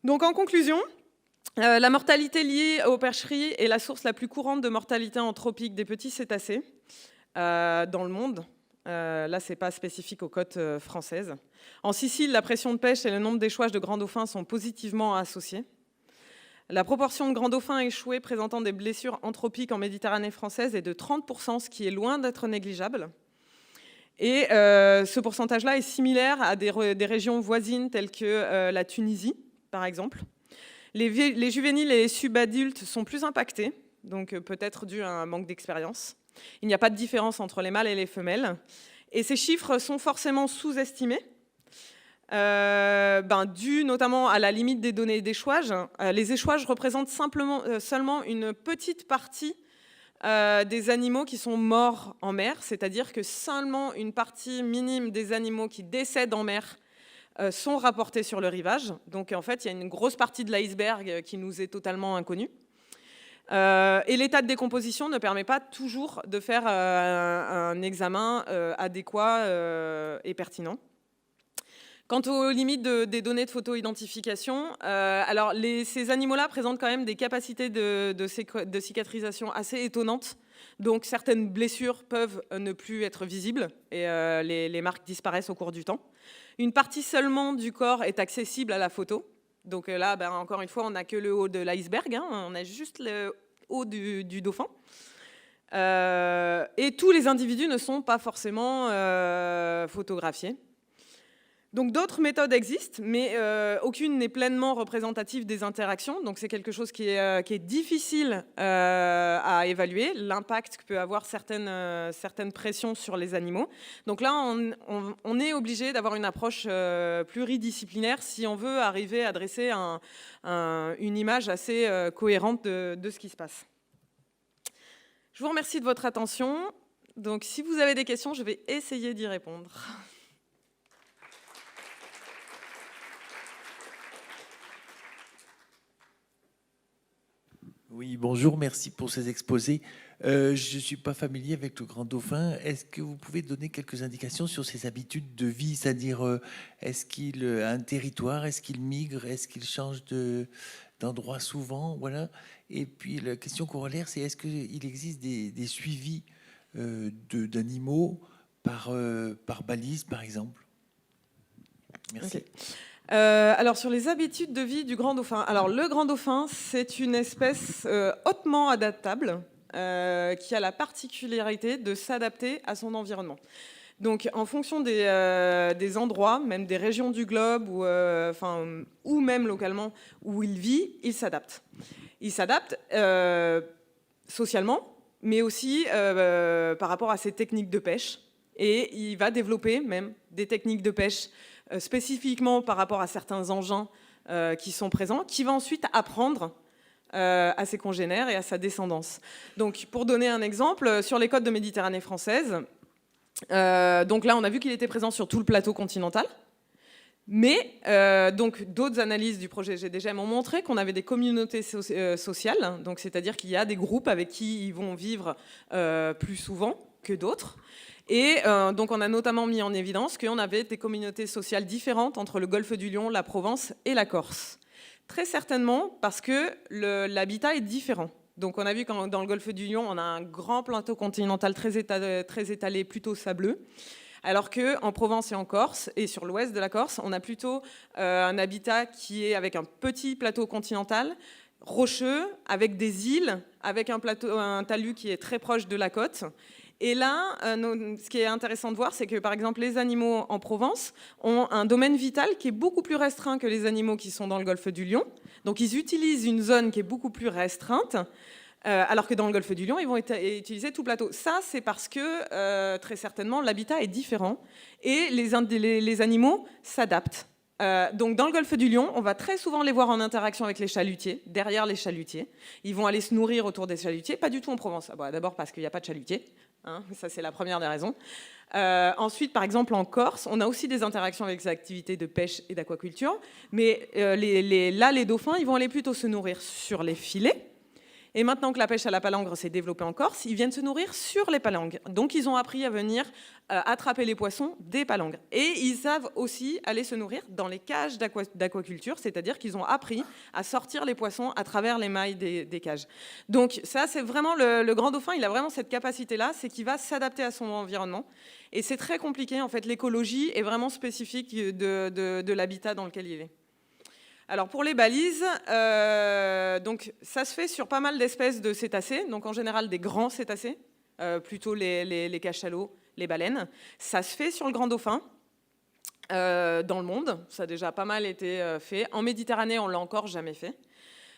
Donc en conclusion, la mortalité liée aux percheries est la source la plus courante de mortalité anthropique des petits cétacés dans le monde. Là, ce n'est pas spécifique aux côtes françaises. En Sicile, la pression de pêche et le nombre d'échouages de grands dauphins sont positivement associés. La proportion de grands dauphins échoués présentant des blessures anthropiques en Méditerranée française est de 30%, ce qui est loin d'être négligeable. Et ce pourcentage-là est similaire à des régions voisines telles que la Tunisie, par exemple. Les juvéniles et les subadultes sont plus impactés, donc peut-être dû à un manque d'expérience. Il n'y a pas de différence entre les mâles et les femelles. Et ces chiffres sont forcément sous-estimés, dû notamment à la limite des données d'échouage. Les échouages représentent seulement une petite partie des animaux qui sont morts en mer, c'est-à-dire que seulement une partie minime des animaux qui décèdent en mer sont rapportés sur le rivage. Donc en fait, il y a une grosse partie de l'iceberg qui nous est totalement inconnue. Et l'état de décomposition ne permet pas toujours de faire un examen adéquat et pertinent. Quant aux limites des données de photo-identification, ces animaux-là présentent quand même des capacités de cicatrisation assez étonnantes. Donc certaines blessures peuvent ne plus être visibles et les marques disparaissent au cours du temps. Une partie seulement du corps est accessible à la photo. Donc là, encore une fois, on n'a que le haut de l'iceberg, hein, on a juste le haut du dauphin. Et tous les individus ne sont pas forcément photographiés. Donc d'autres méthodes existent, mais aucune n'est pleinement représentative des interactions. Donc c'est quelque chose qui est difficile à évaluer, l'impact que peut avoir certaines pressions sur les animaux. Donc là, on est obligé d'avoir une approche pluridisciplinaire si on veut arriver à dresser une image assez cohérente de ce qui se passe. Je vous remercie de votre attention. Donc si vous avez des questions, je vais essayer d'y répondre. Oui, bonjour, merci pour ces exposés. Je ne suis pas familier avec le grand dauphin. Est-ce que vous pouvez donner quelques indications sur ses habitudes de vie? C'est-à-dire, est-ce qu'il a un territoire? Est-ce qu'il migre? Est-ce qu'il change d'endroit souvent? Voilà. Et puis la question corollaire, c'est est-ce qu'il existe des suivis d'animaux par balise, par exemple? Merci. Ok. Alors sur les habitudes de vie du grand dauphin. Alors le grand dauphin, c'est une espèce hautement adaptable qui a la particularité de s'adapter à son environnement. Donc en fonction des endroits, même des régions du globe ou même localement où il vit, il s'adapte. Il s'adapte socialement, mais aussi par rapport à ses techniques de pêche. Et il va développer même des techniques de pêche spécifiquement par rapport à certains engins qui sont présents, qui va ensuite apprendre à ses congénères et à sa descendance. Donc, pour donner un exemple, sur les côtes de Méditerranée française, donc là, on a vu qu'il était présent sur tout le plateau continental. Mais donc d'autres analyses du projet GDGM ont montré qu'on avait des communautés sociales, donc c'est-à-dire qu'il y a des groupes avec qui ils vont vivre plus souvent que d'autres. Et donc on a notamment mis en évidence qu'on avait des communautés sociales différentes entre le Golfe du Lion, la Provence et la Corse. Très certainement parce que l'habitat est différent. Donc on a vu que dans le Golfe du Lion, on a un grand plateau continental très étalé, plutôt sableux. Alors qu'en Provence et en Corse, et sur l'ouest de la Corse, on a plutôt un habitat qui est avec un petit plateau continental, rocheux, avec des îles, avec un talus qui est très proche de la côte. Et là, ce qui est intéressant de voir, c'est que par exemple, les animaux en Provence ont un domaine vital qui est beaucoup plus restreint que les animaux qui sont dans le Golfe du Lion. Donc ils utilisent une zone qui est beaucoup plus restreinte. Alors que dans le Golfe du Lion, ils vont utiliser tout plateau. Ça, c'est parce que, très certainement, l'habitat est différent et les animaux s'adaptent. Donc dans le Golfe du Lion, on va très souvent les voir en interaction avec les chalutiers, derrière les chalutiers. Ils vont aller se nourrir autour des chalutiers, pas du tout en Provence. Bon, d'abord parce qu'il n'y a pas de chalutiers, hein, ça c'est la première des raisons. Ensuite, par exemple, en Corse, on a aussi des interactions avec les activités de pêche et d'aquaculture, mais là, les dauphins, ils vont aller plutôt se nourrir sur les filets. Et maintenant que la pêche à la palangre s'est développée en Corse, ils viennent se nourrir sur les palangres. Donc ils ont appris à venir attraper les poissons des palangres. Et ils savent aussi aller se nourrir dans les cages d'aquaculture, c'est-à-dire qu'ils ont appris à sortir les poissons à travers les mailles des cages. Donc ça, c'est vraiment le grand dauphin, il a vraiment cette capacité-là, c'est qu'il va s'adapter à son environnement. Et c'est très compliqué, en fait, l'écologie est vraiment spécifique de l'habitat dans lequel il est. Alors pour les balises, donc ça se fait sur pas mal d'espèces de cétacés, donc en général des grands cétacés, plutôt les cachalots, les baleines. Ça se fait sur le grand dauphin dans le monde, ça a déjà pas mal été fait. En Méditerranée, on l'a encore jamais fait.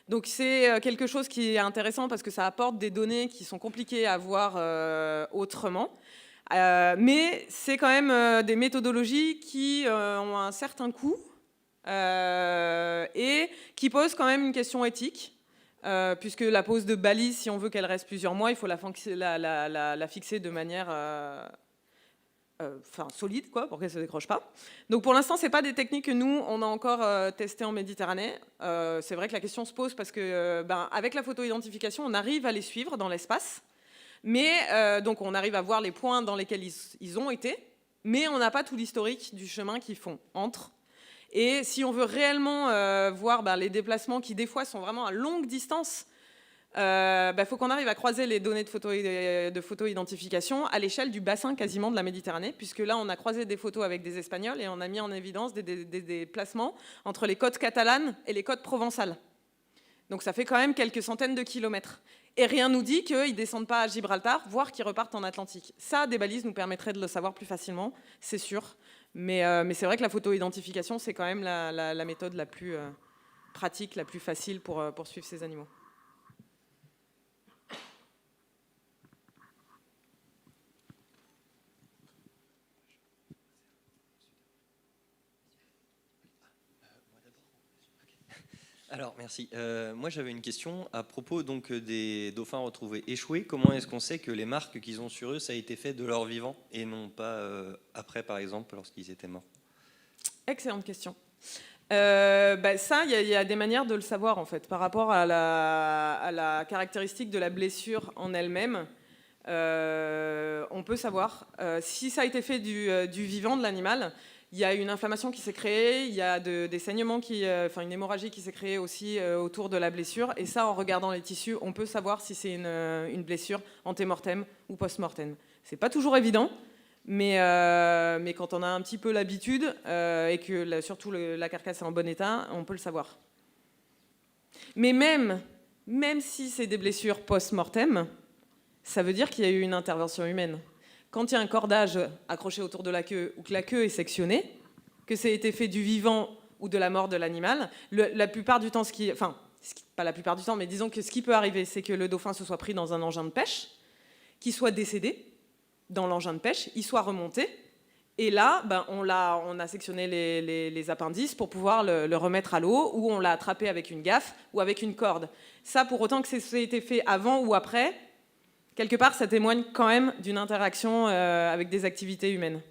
Donc c'est quelque chose qui est intéressant parce que ça apporte des données qui sont compliquées à voir autrement. Mais c'est quand même des méthodologies qui ont un certain coût. Et qui pose quand même une question éthique, puisque la pose de balise, si on veut qu'elle reste plusieurs mois, il faut la fixer de manière solide, quoi, pour qu'elle ne se décroche pas. Donc pour l'instant, ce n'est pas des techniques que nous, on a encore testées en Méditerranée. C'est vrai que la question se pose parce que, avec la photo-identification, on arrive à les suivre dans l'espace, mais donc on arrive à voir les points dans lesquels ils ont été, mais on n'a pas tout l'historique du chemin qu'ils font entre. Et si on veut réellement voir les déplacements qui, des fois, sont vraiment à longue distance, faut qu'on arrive à croiser les données de photo-identification à l'échelle du bassin quasiment de la Méditerranée, puisque là, on a croisé des photos avec des Espagnols et on a mis en évidence des déplacements entre les côtes catalanes et les côtes provençales. Donc ça fait quand même quelques centaines de kilomètres. Et rien nous dit qu'ils ne descendent pas à Gibraltar, voire qu'ils repartent en Atlantique. Ça, des balises nous permettraient de le savoir plus facilement, c'est sûr. Mais c'est vrai que la photo-identification, c'est quand même la méthode la plus pratique, la plus facile pour suivre ces animaux. Alors, merci. Moi, j'avais une question à propos donc, des dauphins retrouvés échoués. Comment est-ce qu'on sait que les marques qu'ils ont sur eux, ça a été fait de leur vivant et non pas après, par exemple, lorsqu'ils étaient morts? Excellente question. Ça, il y a des manières de le savoir en fait, par rapport à la caractéristique de la blessure en elle-même. On peut savoir si ça a été fait du vivant de l'animal. Il y a une inflammation qui s'est créée, il y a des saignements, une hémorragie qui s'est créée aussi autour de la blessure. Et ça, en regardant les tissus, on peut savoir si c'est une blessure antémortem ou post-mortem. C'est pas toujours évident. Mais quand on a un petit peu l'habitude et que surtout la carcasse est en bon état, on peut le savoir. Mais même si c'est des blessures post-mortem, ça veut dire qu'il y a eu une intervention humaine. Quand il y a un cordage accroché autour de la queue ou que la queue est sectionnée, que ça a été fait du vivant ou de la mort de l'animal, la plupart du temps, pas la plupart du temps, mais disons que ce qui peut arriver, c'est que le dauphin se soit pris dans un engin de pêche, qu'il soit décédé dans l'engin de pêche, il soit remonté, et là, on a sectionné les appendices pour pouvoir le remettre à l'eau, ou on l'a attrapé avec une gaffe ou avec une corde. Ça, pour autant que ça ait été fait avant ou après, quelque part, ça témoigne quand même d'une interaction avec des activités humaines.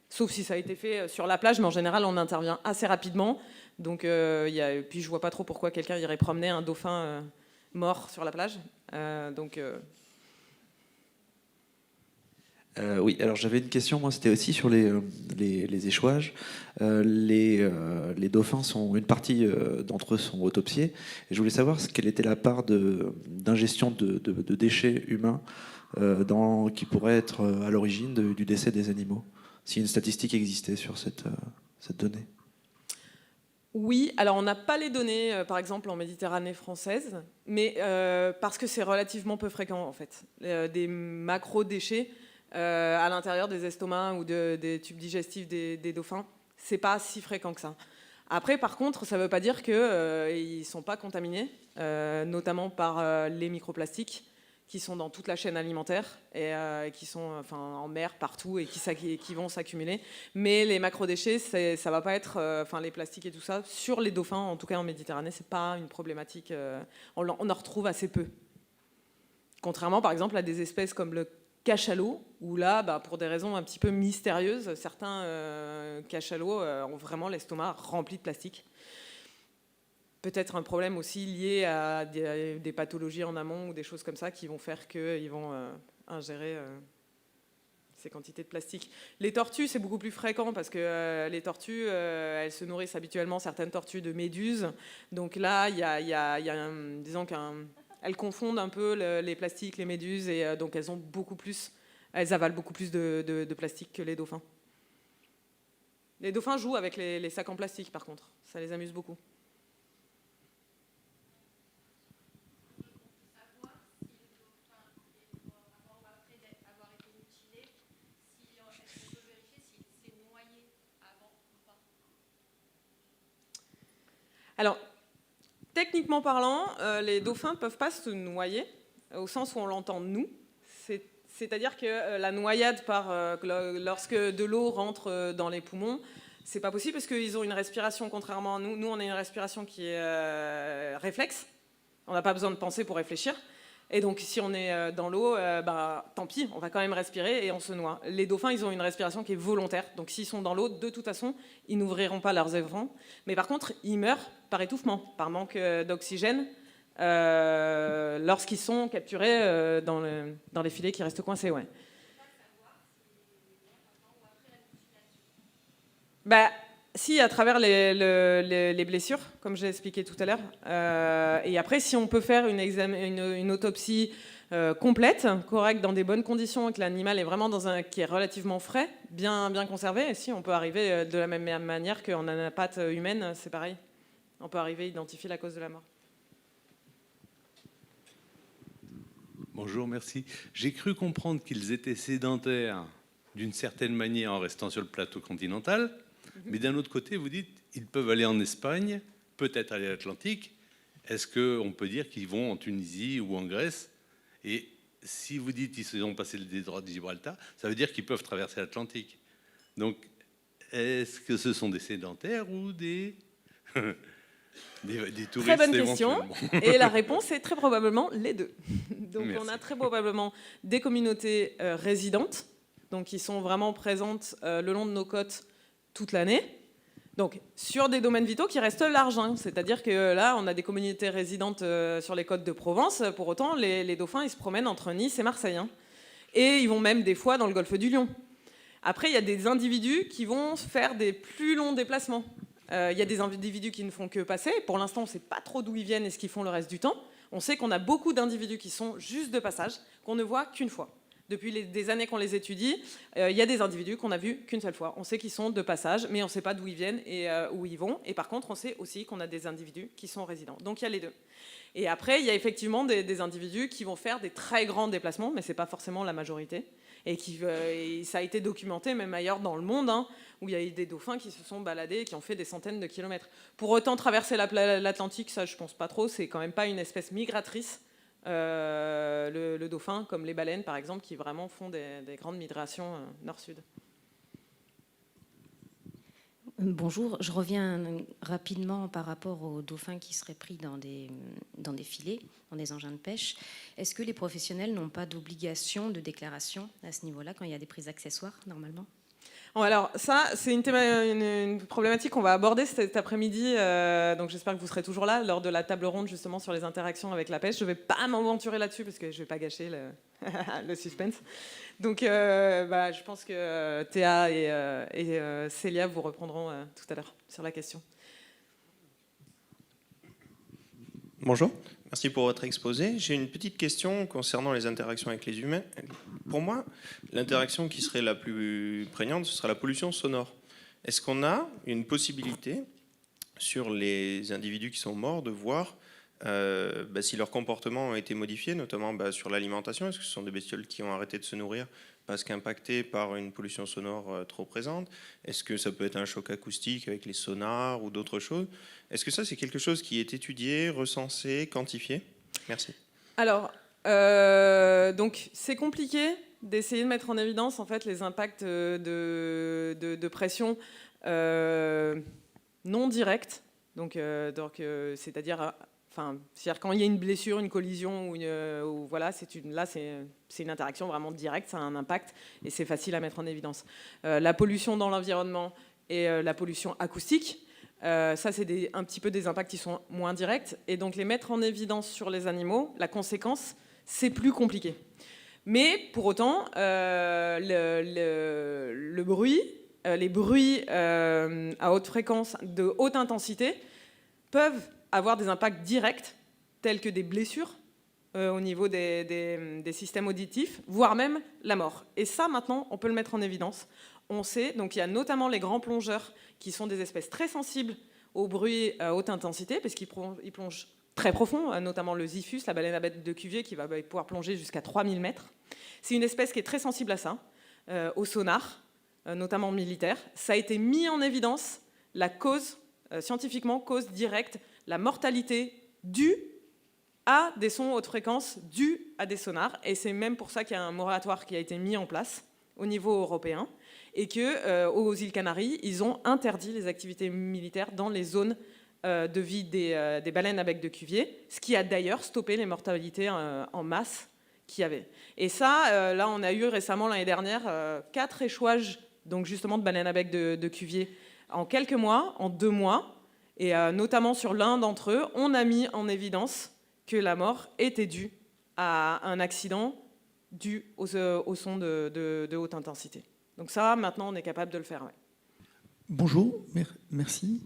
Sauf si ça a été fait sur la plage, mais en général, on intervient assez rapidement. Donc, puis je vois pas trop pourquoi quelqu'un irait promener un dauphin mort sur la plage. Oui, alors j'avais une question, moi c'était aussi sur les échouages. Les dauphins, une partie d'entre eux sont autopsiés. Et je voulais savoir quelle était la part d'ingestion de déchets humains qui pourrait être à l'origine du décès des animaux. Si une statistique existait sur cette donnée. Oui, alors on n'a pas les données, par exemple, en Méditerranée française, mais parce que c'est relativement peu fréquent, en fait. Des macro-déchets à l'intérieur des estomacs ou des tubes digestifs des dauphins, c'est pas si fréquent que ça. Après, par contre, ça ne veut pas dire qu'ils ne sont pas contaminés, notamment par les microplastiques qui sont dans toute la chaîne alimentaire et qui sont en mer partout et qui vont s'accumuler. Mais les macrodéchets, ça va pas être, les plastiques et tout ça, sur les dauphins, en tout cas en Méditerranée, c'est pas une problématique. On en retrouve assez peu. Contrairement, par exemple, à des espèces comme le cachalot, où là, pour des raisons un petit peu mystérieuses, certains cachalots ont vraiment l'estomac rempli de plastique. Peut-être un problème aussi lié à des pathologies en amont ou des choses comme ça qui vont faire qu'ils vont ingérer ces quantités de plastique. Les tortues, c'est beaucoup plus fréquent parce que les tortues, elles se nourrissent habituellement, certaines tortues, de méduses. Donc là, disons elles confondent un peu les plastiques, les méduses, et donc elles avalent beaucoup plus de plastique que les dauphins. Les dauphins jouent avec les sacs en plastique, par contre. Ça les amuse beaucoup. Alors, techniquement parlant, les dauphins ne peuvent pas se noyer, au sens où on l'entend nous. C'est-à-dire que la noyade lorsque de l'eau rentre dans les poumons, c'est pas possible parce qu'ils ont une respiration, contrairement à nous. Nous, on a une respiration qui est réflexe. On n'a pas besoin de penser pour réfléchir. Et donc, si on est dans l'eau, tant pis, on va quand même respirer et on se noie. Les dauphins, ils ont une respiration qui est volontaire. Donc, s'ils sont dans l'eau, de toute façon, ils n'ouvriront pas leurs éperons. Mais par contre, ils meurent par étouffement, par manque d'oxygène, lorsqu'ils sont capturés dans les filets qui restent coincés. Ouais. Si, à travers les blessures, comme j'ai expliqué tout à l'heure. Et après, si on peut faire une autopsie complète, correcte, dans des bonnes conditions, et que l'animal est vraiment qui est relativement frais, bien conservé, et si on peut arriver de la même manière qu'en anapate humaine, c'est pareil. On peut arriver à identifier la cause de la mort. Bonjour, merci. J'ai cru comprendre qu'ils étaient sédentaires d'une certaine manière en restant sur le plateau continental. Mais d'un autre côté, vous dites ils peuvent aller en Espagne, peut-être aller à l'Atlantique. Est-ce qu'on peut dire qu'ils vont en Tunisie ou en Grèce? Et si vous dites qu'ils ont passé le détroit de Gibraltar, ça veut dire qu'ils peuvent traverser l'Atlantique. Donc, est-ce que ce sont des sédentaires ou des touristes? Très bonne question. Et la réponse est très probablement les deux. Donc, merci. On a très probablement des communautés résidentes, donc qui sont vraiment présentes le long de nos côtes toute l'année. Donc, sur des domaines vitaux qui restent larges, hein. C'est-à-dire que là, on a des communautés résidentes sur les côtes de Provence. Pour autant, les dauphins, ils se promènent entre Nice et Marseille, hein. Et ils vont même des fois dans le golfe du Lion. Après, il y a des individus qui vont faire des plus longs déplacements. Il y a des individus qui ne font que passer. Pour l'instant, on ne sait pas trop d'où ils viennent et ce qu'ils font le reste du temps. On sait qu'on a beaucoup d'individus qui sont juste de passage, qu'on ne voit qu'une fois. Depuis des années qu'on les étudie, il y a des individus qu'on n'a vus qu'une seule fois. On sait qu'ils sont de passage, mais on ne sait pas d'où ils viennent et où ils vont. Et par contre, on sait aussi qu'on a des individus qui sont résidents. Donc il y a les deux. Et après, il y a effectivement des individus qui vont faire des très grands déplacements, mais ce n'est pas forcément la majorité. Et ça a été documenté même ailleurs dans le monde, hein, où il y a eu des dauphins qui se sont baladés et qui ont fait des centaines de kilomètres. Pour autant, traverser l'Atlantique, ça je pense pas trop, c'est quand même pas une espèce migratrice. Le dauphin, comme les baleines par exemple, qui vraiment font des grandes migrations nord-sud. Bonjour, je reviens rapidement par rapport aux dauphins qui seraient pris dans des filets, dans des engins de pêche. Est-ce que les professionnels n'ont pas d'obligation de déclaration à ce niveau-là quand il y a des prises accessoires normalement ? Bon, alors ça, c'est une problématique qu'on va aborder cet après-midi, donc j'espère que vous serez toujours là lors de la table ronde justement sur les interactions avec la pêche. Je ne vais pas m'aventurer là-dessus parce que je ne vais pas gâcher le suspense. Donc je pense que Théa et Célia vous reprendront tout à l'heure sur la question. Bonjour, merci pour votre exposé. J'ai une petite question concernant les interactions avec les humains. Pour moi, l'interaction qui serait la plus prégnante, ce serait la pollution sonore. Est-ce qu'on a une possibilité sur les individus qui sont morts de voir si leur comportement a été modifié, notamment sur l'alimentation? Est-ce que ce sont des bestioles qui ont arrêté de se nourrir parce qu'impactées par une pollution sonore trop présente? Est-ce que ça peut être un choc acoustique avec les sonars ou d'autres choses? Est-ce que ça, c'est quelque chose qui est étudié, recensé, quantifié? Merci. Alors, donc c'est compliqué d'essayer de mettre en évidence en fait les impacts de pression non directs. Donc c'est-à-dire quand il y a une blessure, une collision voilà, c'est une interaction vraiment directe, ça a un impact et c'est facile à mettre en évidence. La pollution dans l'environnement et la pollution acoustique, ça c'est un petit peu des impacts qui sont moins directs et donc les mettre en évidence sur les animaux, la conséquence, c'est plus compliqué. Mais pour autant, le bruit, les bruits à haute fréquence, de haute intensité, peuvent avoir des impacts directs, tels que des blessures au niveau des systèmes auditifs, voire même la mort. Et ça, maintenant, on peut le mettre en évidence. On sait, donc il y a notamment les grands plongeurs, qui sont des espèces très sensibles au bruit à haute intensité, parce qu'ils plongent très profond, notamment le Ziphus, la baleine à bec de Cuvier, qui va pouvoir plonger jusqu'à 3000 mètres. C'est une espèce qui est très sensible à ça, au sonar, notamment militaire. Ça a été mis en évidence, la cause, scientifiquement, cause directe, la mortalité due à des sons haute fréquence, dus à des sonars. Et c'est même pour ça qu'il y a un moratoire qui a été mis en place au niveau européen, et qu'aux îles Canaries, ils ont interdit les activités militaires dans les zones de vie des baleines à bec de Cuvier, ce qui a d'ailleurs stoppé les mortalités en masse qu'il y avait. Et ça, là, on a eu récemment, l'année dernière, 4 échouages donc justement de baleines à bec de Cuvier en quelques mois, en 2 mois, et notamment sur l'un d'entre eux, on a mis en évidence que la mort était due à un accident dû au son de haute intensité. Donc ça, maintenant, on est capable de le faire. Ouais. Bonjour, merci.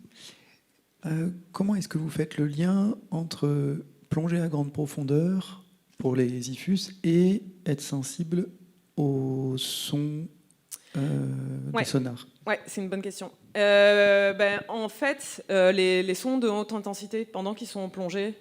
Comment est-ce que vous faites le lien entre plonger à grande profondeur pour les Ziphus et être sensible au son du sonar? Ouais, c'est une bonne question. En fait, les sons de haute intensité, pendant qu'ils sont plongés,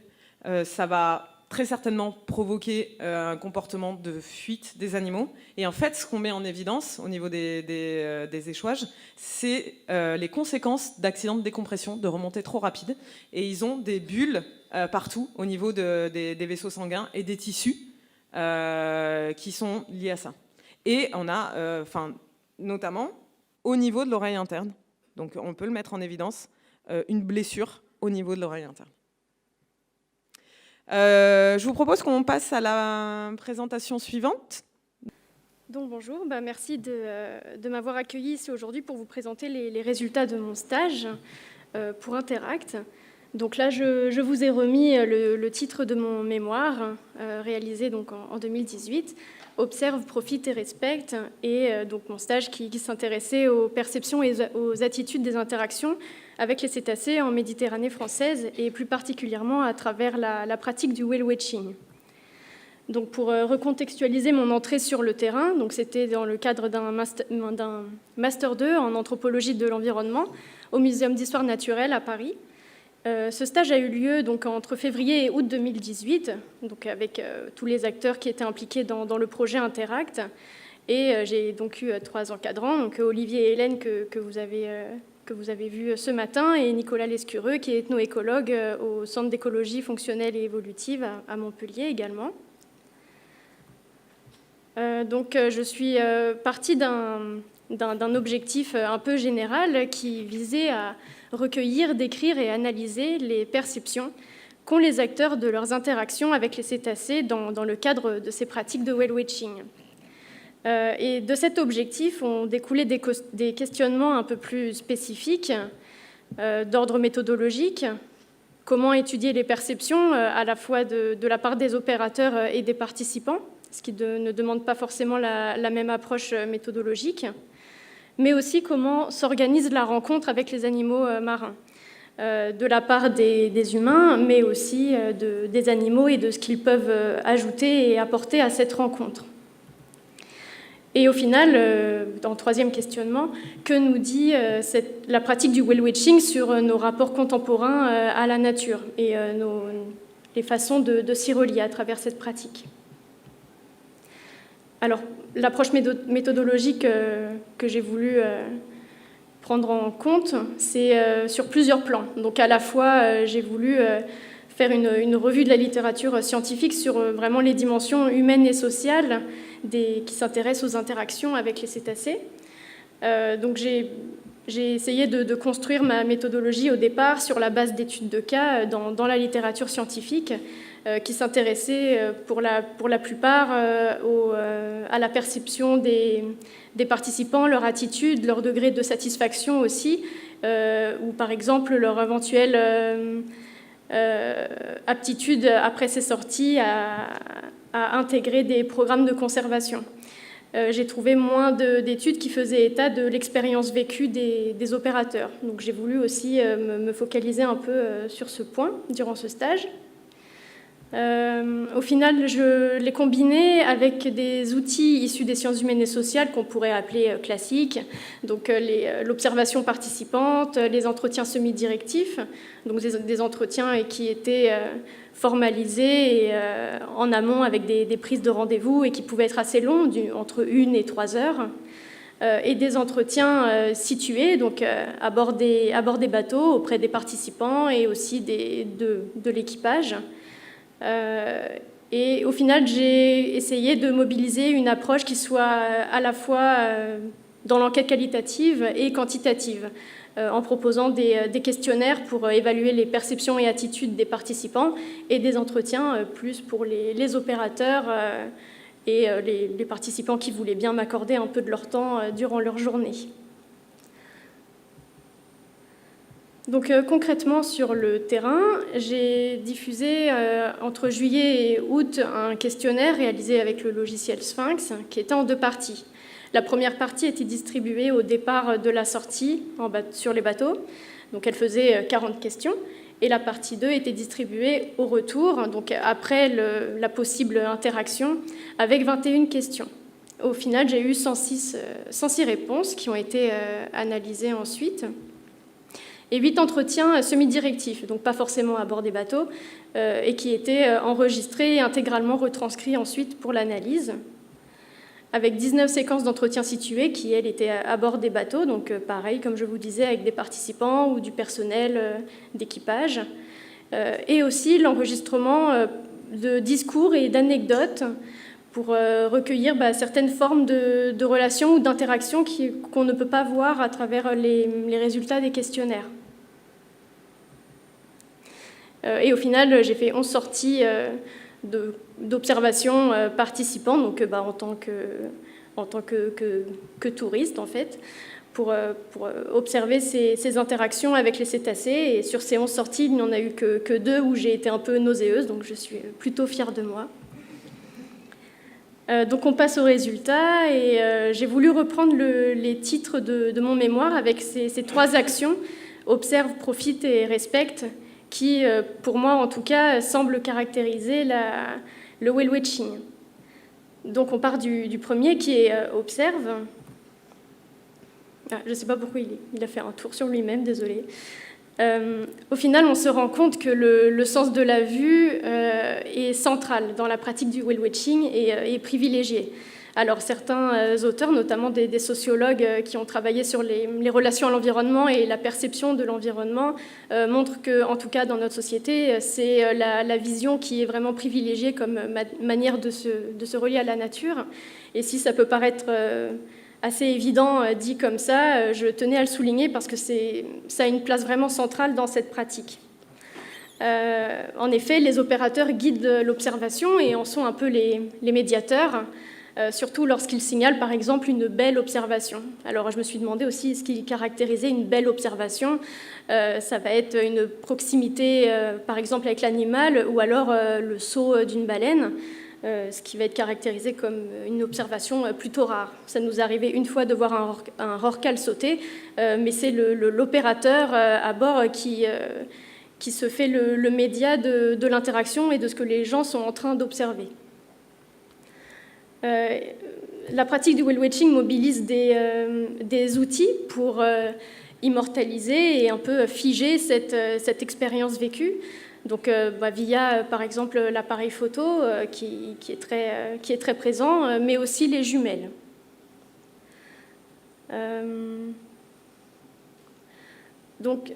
ça va très certainement provoquer un comportement de fuite des animaux. Et en fait, ce qu'on met en évidence au niveau des échouages, c'est les conséquences d'accidents de décompression, de remontée trop rapide. Et ils ont des bulles partout au niveau des vaisseaux sanguins et des tissus qui sont liés à ça. Et on a, notamment, au niveau de l'oreille interne, donc on peut le mettre en évidence, une blessure au niveau de l'oreille interne. Je vous propose qu'on passe à la présentation suivante. Donc bonjour, merci de m'avoir accueilli ici aujourd'hui pour vous présenter les résultats de mon stage pour Interact. Donc là, je vous ai remis le titre de mon mémoire réalisé donc en 2018, Observe, profite et respecte, et donc mon stage qui s'intéressait aux perceptions et aux attitudes des interactions avec les cétacés en Méditerranée française et plus particulièrement à travers la pratique du whale watching. Donc pour recontextualiser mon entrée sur le terrain, donc c'était dans le cadre d'un master 2 en anthropologie de l'environnement au Muséum d'histoire naturelle à Paris. Ce stage a eu lieu donc entre février et août 2018, donc avec tous les acteurs qui étaient impliqués dans le projet Interact. Et j'ai donc eu 3 encadrants, donc Olivier et Hélène que vous avez vus ce matin, et Nicolas Lescureux qui est ethnoécologue au Centre d'écologie fonctionnelle et évolutive à Montpellier également. Donc je suis partie d'un objectif un peu général qui visait à recueillir, décrire et analyser les perceptions qu'ont les acteurs de leurs interactions avec les cétacés dans le cadre de ces pratiques de whale watching. Et de cet objectif ont découlé des questionnements un peu plus spécifiques d'ordre méthodologique. Comment étudier les perceptions à la fois de la part des opérateurs et des participants, ce qui ne demande pas forcément la même approche méthodologique, mais aussi comment s'organise la rencontre avec les animaux marins, de la part des humains, mais aussi des animaux et de ce qu'ils peuvent ajouter et apporter à cette rencontre. Et au final, dans le troisième questionnement, que nous dit la pratique du whale watching sur nos rapports contemporains à la nature et les façons de s'y relier à travers cette pratique. Alors, l'approche méthodologique que j'ai voulu prendre en compte, c'est sur plusieurs plans. Donc, à la fois, j'ai voulu faire une revue de la littérature scientifique sur vraiment les dimensions humaines et sociales qui s'intéressent aux interactions avec les cétacés. Donc, j'ai essayé de construire ma méthodologie au départ sur la base d'études de cas dans la littérature scientifique, qui s'intéressait pour la plupart à la perception des participants, leur attitude, leur degré de satisfaction aussi, ou par exemple leur éventuelle aptitude après ces sorties à intégrer des programmes de conservation. J'ai trouvé moins d'études qui faisaient état de l'expérience vécue des opérateurs. Donc j'ai voulu aussi me focaliser un peu sur ce point durant ce stage. Au final, je l'ai combiné avec des outils issus des sciences humaines et sociales qu'on pourrait appeler classiques, donc l'observation participante, les entretiens semi-directifs, donc des entretiens qui étaient formalisés et, en amont avec des prises de rendez-vous et qui pouvaient être assez longs, entre 1 et 3 heures, et des entretiens situés donc, à bord des bateaux auprès des participants et aussi de l'équipage. Et au final, j'ai essayé de mobiliser une approche qui soit à la fois dans l'enquête qualitative et quantitative, en proposant des questionnaires pour évaluer les perceptions et attitudes des participants et des entretiens plus pour les opérateurs et les participants qui voulaient bien m'accorder un peu de leur temps durant leur journée. Donc concrètement sur le terrain, j'ai diffusé entre juillet et août un questionnaire réalisé avec le logiciel Sphinx qui était en 2 parties. La première partie était distribuée au départ de la sortie sur les bateaux, donc elle faisait 40 questions, et la partie 2 était distribuée au retour, donc après la possible interaction, avec 21 questions. Au final, j'ai eu 106 réponses qui ont été analysées ensuite. Et 8 entretiens semi-directifs, donc pas forcément à bord des bateaux, et qui étaient enregistrés et intégralement retranscrits ensuite pour l'analyse, avec 19 séquences d'entretiens situés qui, elles, étaient à bord des bateaux, donc pareil, comme je vous disais, avec des participants ou du personnel d'équipage, et aussi l'enregistrement de discours et d'anecdotes pour recueillir certaines formes de relations ou d'interactions qu'on ne peut pas voir à travers les résultats des questionnaires. Et au final, j'ai fait 11 sorties d'observation participants, donc en tant en tant que touriste, en fait, pour observer ces interactions avec les cétacés. Et sur ces 11 sorties, il n'y en a eu que 2 où j'ai été un peu nauséeuse, donc je suis plutôt fière de moi. Donc on passe aux résultats, et j'ai voulu reprendre les titres de mon mémoire avec ces 3 actions, observe, profite et respecte, qui, pour moi en tout cas, semblent caractériser le whale watching. Donc on part du premier qui est observe. Je ne sais pas pourquoi il a fait un tour sur lui-même, désolé. Au final, on se rend compte que le sens de la vue est central dans la pratique du whale watching et est privilégié. Alors certains auteurs, notamment des sociologues qui ont travaillé sur les relations à l'environnement et la perception de l'environnement, montrent qu'en tout cas dans notre société, c'est la vision qui est vraiment privilégiée comme manière de se relier à la nature. Et si ça peut paraître assez évident dit comme ça, je tenais à le souligner parce que ça a une place vraiment centrale dans cette pratique. En effet, les opérateurs guident l'observation et en sont un peu les médiateurs, surtout lorsqu'ils signalent par exemple une belle observation. Alors je me suis demandé aussi ce qui caractérisait une belle observation. Ça va être une proximité par exemple avec l'animal ou alors le saut d'une baleine. Ce qui va être caractérisé comme une observation plutôt rare. Ça nous est arrivé une fois de voir un rorqual sauter, mais c'est l'opérateur à bord qui se fait le média de l'interaction et de ce que les gens sont en train d'observer. La pratique du whale watching mobilise des outils pour immortaliser et un peu figer cette expérience vécue. Donc, via, par exemple, l'appareil photo qui est très présent, mais aussi les jumelles. Donc,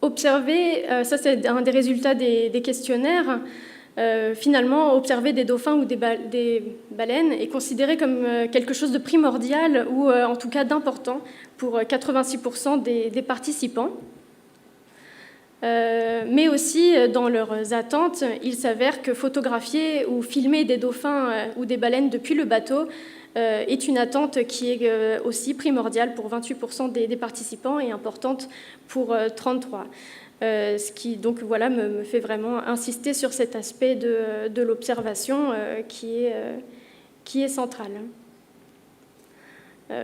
observer, ça c'est un des résultats des questionnaires, finalement, observer des dauphins ou des baleines est considéré comme quelque chose de primordial ou en tout cas d'important pour 86% des participants. Mais aussi, dans leurs attentes, il s'avère que photographier ou filmer des dauphins ou des baleines depuis le bateau est une attente qui est aussi primordiale pour 28% des participants et importante pour 33%. Ce qui, donc, voilà, me fait vraiment insister sur cet aspect de l'observation qui est central.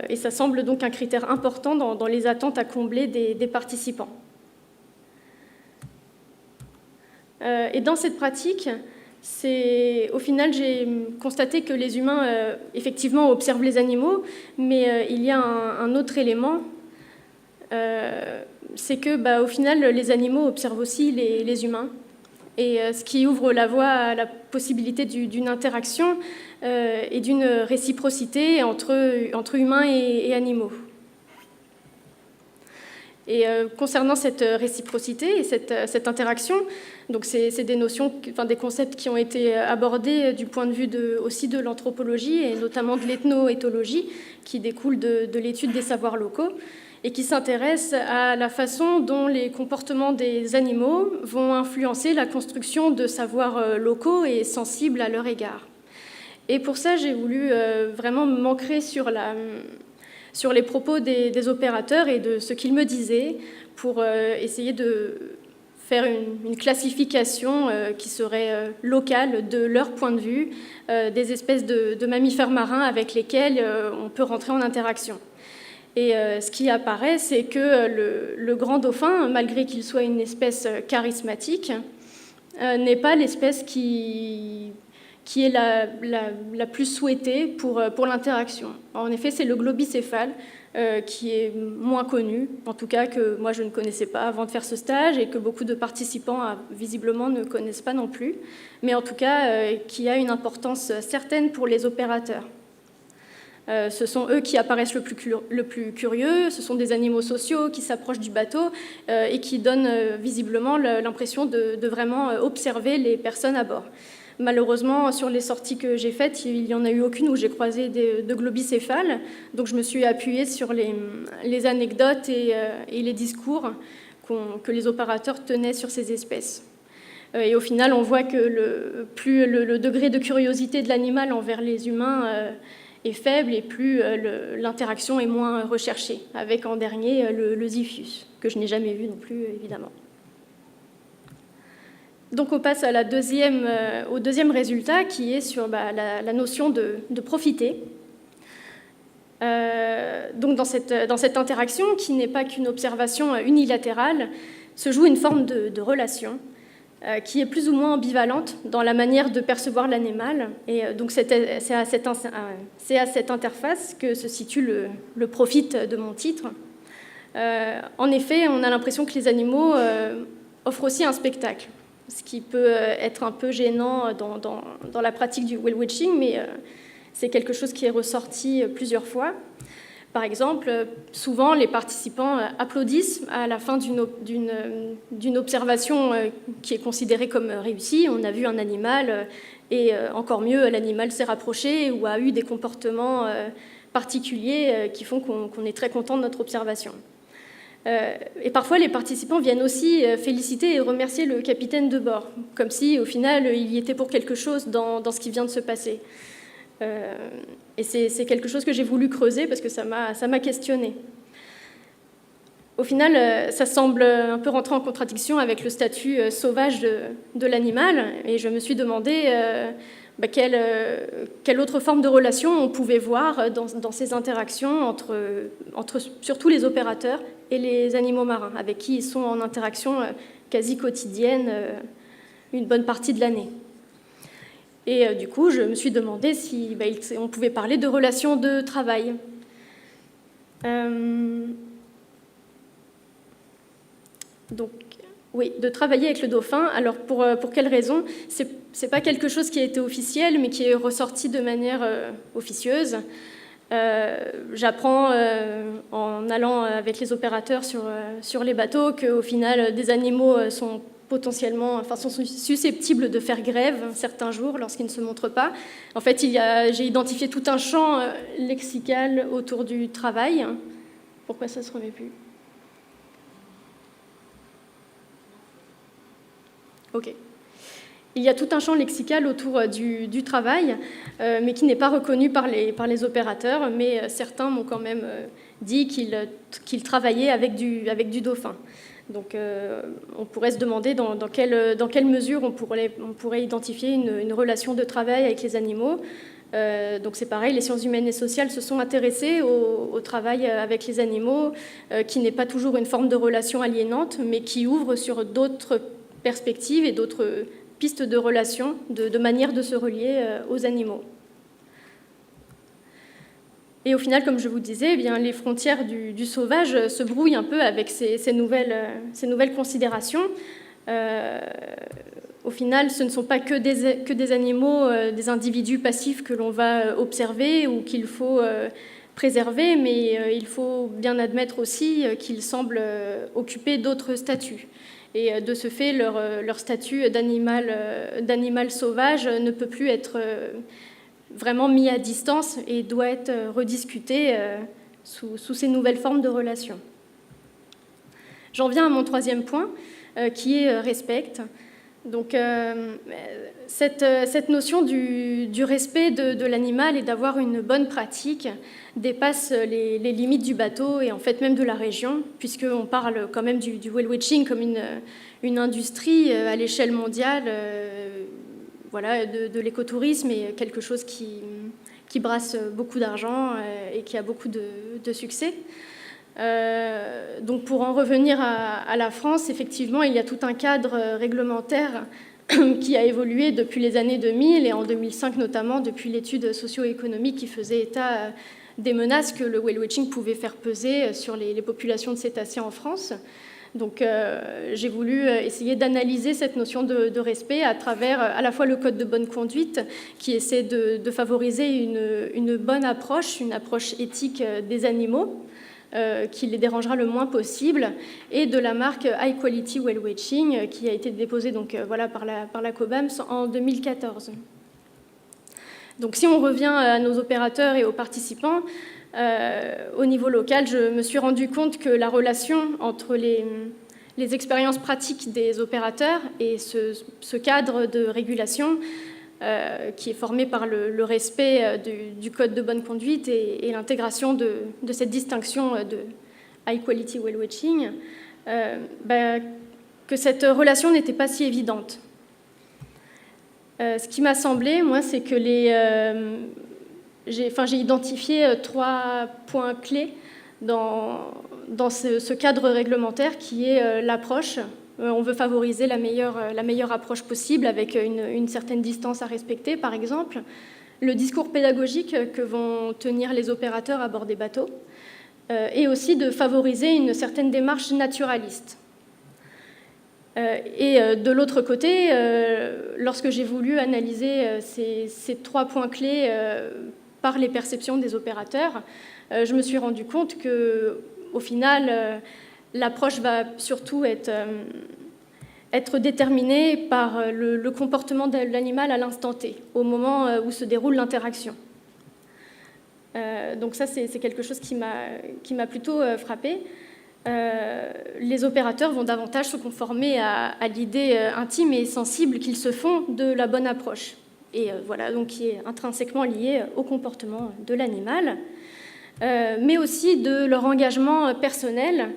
Et ça semble donc un critère important dans les attentes à combler des participants. Et dans cette pratique, au final, j'ai constaté que les humains, effectivement, observent les animaux, mais il y a un autre élément, c'est que, au final, les animaux observent aussi les humains, et ce qui ouvre la voie à la possibilité d'une interaction et d'une réciprocité entre humains et animaux. Et concernant cette réciprocité et cette interaction, donc c'est des notions, des concepts qui ont été abordés du point de vue aussi de l'anthropologie et notamment de l'ethnoéthologie, qui découle de l'étude des savoirs locaux et qui s'intéressent à la façon dont les comportements des animaux vont influencer la construction de savoirs locaux et sensibles à leur égard. Et pour ça, j'ai voulu vraiment m'ancrer sur les propos des opérateurs et de ce qu'ils me disaient pour essayer de faire une classification qui serait locale de leur point de vue des espèces de mammifères marins avec lesquels on peut rentrer en interaction. Et ce qui apparaît, c'est que le grand dauphin, malgré qu'il soit une espèce charismatique, n'est pas l'espèce qui est la plus souhaitée pour l'interaction. En effet, c'est le globicéphale qui est moins connu, en tout cas que moi je ne connaissais pas avant de faire ce stage et que beaucoup de participants visiblement ne connaissent pas non plus, mais en tout cas qui a une importance certaine pour les opérateurs. Ce sont eux qui apparaissent le plus curieux, ce sont des animaux sociaux qui s'approchent du bateau et qui donnent visiblement l'impression de vraiment observer les personnes à bord. Malheureusement, sur les sorties que j'ai faites, il n'y en a eu aucune où j'ai croisé de globicéphales. Donc je me suis appuyée sur les anecdotes et les discours que les opérateurs tenaient sur ces espèces. Et au final, on voit que plus le degré de curiosité de l'animal envers les humains est faible et plus l'interaction est moins recherchée, avec en dernier le Ziphius, que je n'ai jamais vu non plus, évidemment. Donc on passe à au deuxième résultat, qui est sur la notion de profiter. Donc dans cette interaction, qui n'est pas qu'une observation unilatérale, se joue une forme de relation qui est plus ou moins ambivalente dans la manière de percevoir l'animal. Et donc c'est à cette interface que se situe le profit de mon titre. En effet, on a l'impression que les animaux offrent aussi un spectacle, ce qui peut être un peu gênant dans la pratique du whale watching, mais c'est quelque chose qui est ressorti plusieurs fois. Par exemple, souvent, les participants applaudissent à la fin d'une observation qui est considérée comme réussie. On a vu un animal, et encore mieux, l'animal s'est rapproché ou a eu des comportements particuliers qui font qu'on est très content de notre observation. Et parfois, les participants viennent aussi féliciter et remercier le capitaine de bord, comme si, au final, il y était pour quelque chose dans ce qui vient de se passer. Et c'est quelque chose que j'ai voulu creuser parce que ça m'a questionnée. Au final, ça semble un peu rentrer en contradiction avec le statut sauvage de l'animal, et je me suis demandé quelle autre forme de relation on pouvait voir dans ces interactions entre surtout les opérateurs et les animaux marins, avec qui ils sont en interaction quasi quotidienne une bonne partie de l'année. Et du coup, je me suis demandé si on pouvait parler de relations de travail. Donc, oui, de travailler avec le dauphin. Alors, pour quelle raison ? C'est pas quelque chose qui a été officiel, mais qui est ressorti de manière officieuse. J'apprends en allant avec les opérateurs sur les bateaux qu'au final, des animaux sont susceptibles de faire grève certains jours lorsqu'ils ne se montrent pas. En fait, j'ai identifié tout un champ lexical autour du travail. Pourquoi ça ne se remet plus ? Ok. Il y a tout un champ lexical autour du travail, mais qui n'est pas reconnu par les opérateurs, mais certains m'ont quand même dit qu'ils travaillaient avec du dauphin. Donc on pourrait se demander dans quelle mesure on pourrait identifier une relation de travail avec les animaux. Donc c'est pareil, les sciences humaines et sociales se sont intéressées au travail avec les animaux, qui n'est pas toujours une forme de relation aliénante, mais qui ouvre sur d'autres perspectives et d'autres pistes de relations, de manière de se relier aux animaux. Et au final, comme je vous disais, eh bien, les frontières du sauvage se brouillent un peu avec ces nouvelles considérations. Au final, ce ne sont pas que des animaux, des individus passifs que l'on va observer ou qu'il faut préserver, mais il faut bien admettre aussi qu'ils semblent occuper d'autres statuts. Et de ce fait, leur statut d'animal sauvage ne peut plus être vraiment mis à distance et doit être rediscuté sous ces nouvelles formes de relations. J'en viens à mon troisième point, qui est respect. Donc, cette notion du respect de l'animal et d'avoir une bonne pratique dépasse les limites du bateau et en fait même de la région, puisqu'on parle quand même du whale watching comme une industrie à l'échelle mondiale, de l'écotourisme et quelque chose qui brasse beaucoup d'argent et qui a beaucoup de succès. Donc pour en revenir à la France, effectivement, il y a tout un cadre réglementaire qui a évolué depuis les années 2000 et en 2005 notamment, depuis l'étude socio-économique qui faisait état des menaces que le whale watching pouvait faire peser sur les populations de cétacés en France. Donc j'ai voulu essayer d'analyser cette notion de respect à travers à la fois le code de bonne conduite qui essaie de favoriser une bonne approche, une approche éthique des animaux, qui les dérangera le moins possible, et de la marque High Quality Whale Watching qui a été déposée par la COBAMS en 2014. Donc si on revient à nos opérateurs et aux participants, au niveau local, je me suis rendu compte que la relation entre les expériences pratiques des opérateurs et ce cadre de régulation qui est formé par le respect du code de bonne conduite et l'intégration de cette distinction de high quality whale watching, que cette relation n'était pas si évidente. Ce qui m'a semblé, moi, c'est que j'ai identifié 3 points clés dans ce cadre réglementaire qui est l'approche. On veut favoriser la meilleure approche possible avec une certaine distance à respecter, par exemple. Le discours pédagogique que vont tenir les opérateurs à bord des bateaux. Et aussi de favoriser une certaine démarche naturaliste. Et de l'autre côté, lorsque j'ai voulu analyser ces 3 points clés par les perceptions des opérateurs, je me suis rendu compte qu'au final, l'approche va surtout être déterminée par le comportement de l'animal à l'instant T, au moment où se déroule l'interaction. Donc ça, c'est quelque chose qui m'a plutôt frappée. Les opérateurs vont davantage se conformer à l'idée intime et sensible qu'ils se font de la bonne approche. Et voilà, donc qui est intrinsèquement liée au comportement de l'animal, mais aussi de leur engagement personnel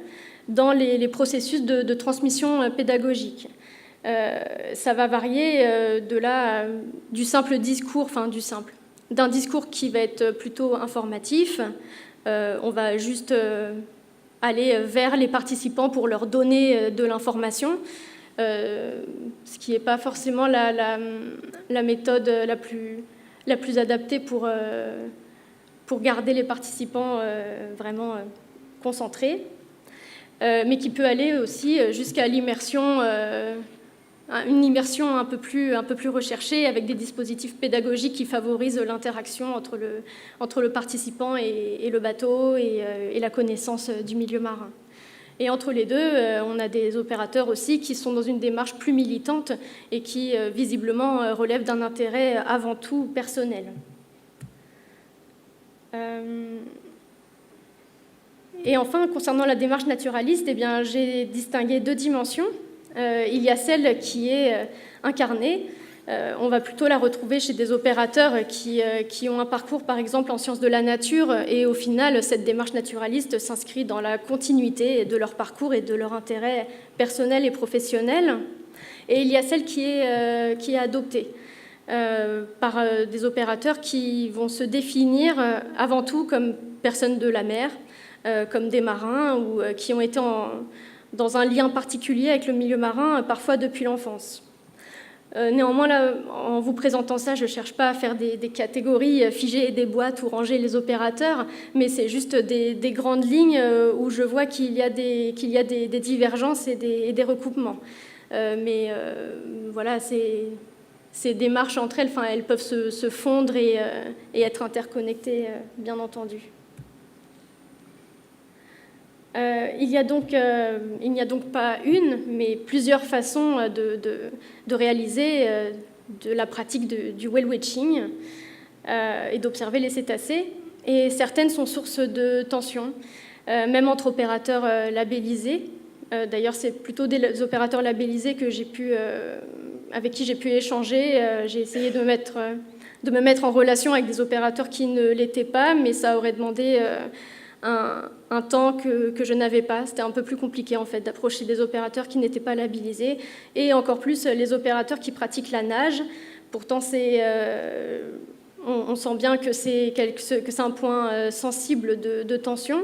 dans les processus de transmission pédagogique. Ça va varier du simple discours, d'un discours qui va être plutôt informatif. On va juste aller vers les participants pour leur donner de l'information, ce qui n'est pas forcément la méthode la plus adaptée pour garder les participants vraiment concentrés, mais qui peut aller aussi jusqu'à l'immersion, une immersion un peu plus recherchée avec des dispositifs pédagogiques qui favorisent l'interaction entre le participant et le bateau et la connaissance du milieu marin. Et entre les deux, on a des opérateurs aussi qui sont dans une démarche plus militante et qui visiblement relèvent d'un intérêt avant tout personnel. Et enfin, concernant la démarche naturaliste, eh bien, j'ai distingué 2 dimensions. Il y a celle qui est incarnée. On va plutôt la retrouver chez des opérateurs qui ont un parcours, par exemple, en sciences de la nature, et au final, cette démarche naturaliste s'inscrit dans la continuité de leur parcours et de leur intérêt personnel et professionnel. Et il y a celle qui est adoptée par des opérateurs qui vont se définir avant tout comme personnes de la mer, comme des marins, ou qui ont été dans un lien particulier avec le milieu marin, parfois depuis l'enfance. Néanmoins, là, en vous présentant ça, je ne cherche pas à faire des catégories figées et des boîtes où ranger les opérateurs, mais c'est juste des grandes lignes où je vois qu'il y a des divergences et des recoupements. Mais voilà, ces démarches entre elles, elles peuvent se fondre et être interconnectées, bien entendu. Il n'y a donc pas une, mais plusieurs façons de réaliser de la pratique du whale watching et d'observer les cétacés. Et certaines sont source de tensions, même entre opérateurs labellisés. D'ailleurs, c'est plutôt des opérateurs labellisés avec qui j'ai pu échanger. J'ai essayé de me mettre en relation avec des opérateurs qui ne l'étaient pas, mais ça aurait demandé un temps que je n'avais pas. C'était un peu plus compliqué en fait d'approcher des opérateurs qui n'étaient pas labellisés, et encore plus les opérateurs qui pratiquent la nage. Pourtant, on sent bien que c'est un point sensible de tension,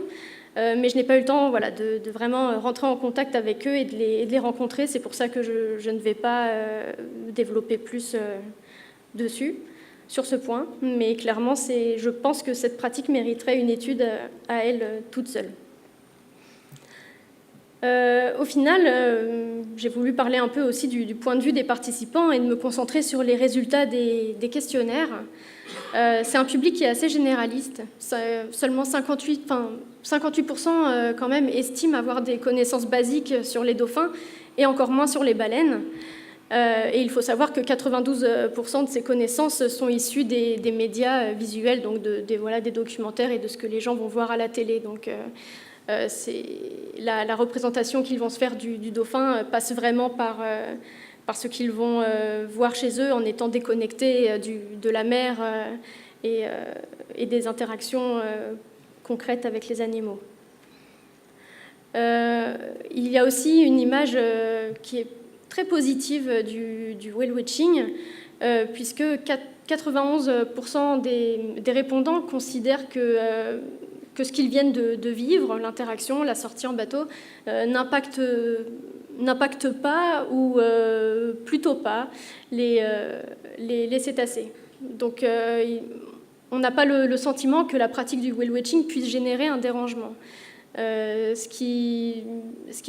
mais je n'ai pas eu le temps de vraiment rentrer en contact avec eux et de les rencontrer. C'est pour ça que je ne vais pas développer plus dessus. Sur ce point, mais clairement, je pense que cette pratique mériterait une étude à elle toute seule. Au final, j'ai voulu parler un peu aussi du point de vue des participants et de me concentrer sur les résultats des questionnaires. C'est un public qui est assez généraliste. Seulement 58% quand même estiment avoir des connaissances basiques sur les dauphins et encore moins sur les baleines. Et il faut savoir que 92% de ces connaissances sont issues des médias visuels, donc des documentaires et de ce que les gens vont voir à la télé. Donc la représentation qu'ils vont se faire du dauphin passe vraiment par ce qu'ils vont voir chez eux en étant déconnectés de la mer et des interactions concrètes avec les animaux. Il y a aussi une image qui est très positive du whale watching, puisque 91% des répondants considèrent que ce qu'ils viennent de vivre, l'interaction, la sortie en bateau, n'impacte pas ou plutôt pas les cétacés. Donc on n'a pas le sentiment que la pratique du whale watching puisse générer un dérangement. Ce qui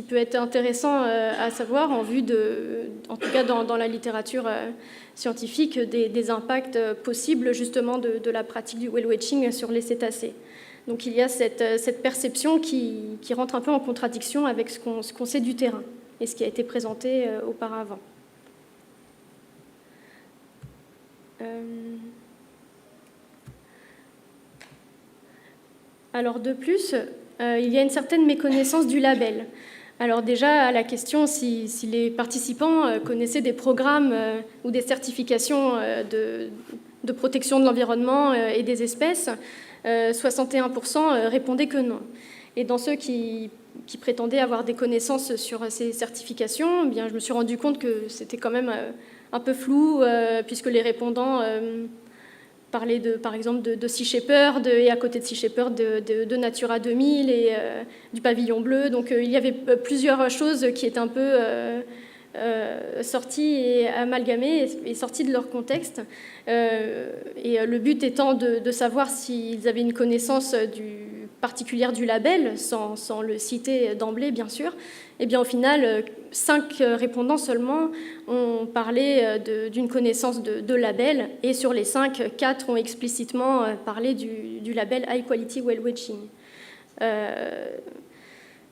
peut être intéressant à savoir en vue en tout cas dans la littérature scientifique, des impacts possibles justement de la pratique du whale watching sur les cétacés. Donc il y a cette perception qui rentre un peu en contradiction avec ce qu'on sait du terrain et ce qui a été présenté auparavant. Alors de plus, il y a une certaine méconnaissance du label. Alors déjà, à la question si les participants connaissaient des programmes ou des certifications de protection de l'environnement et des espèces, 61% répondaient que non. Et dans ceux qui prétendaient avoir des connaissances sur ces certifications, eh bien, je me suis rendu compte que c'était quand même un peu flou, puisque les répondants parlaient par exemple de Sea Shepherd, et à côté de Sea Shepherd de Natura 2000 et du pavillon bleu. Donc il y avait plusieurs choses qui étaient un peu sorties et amalgamées et sorties de leur contexte. Et le but étant de savoir s'ils avaient une connaissance particulière du label, sans le citer d'emblée bien sûr. Et bien au final, 5 répondants seulement ont parlé d'une connaissance de label, et sur les 5, 4 ont explicitement parlé du label High Quality Whale Watching.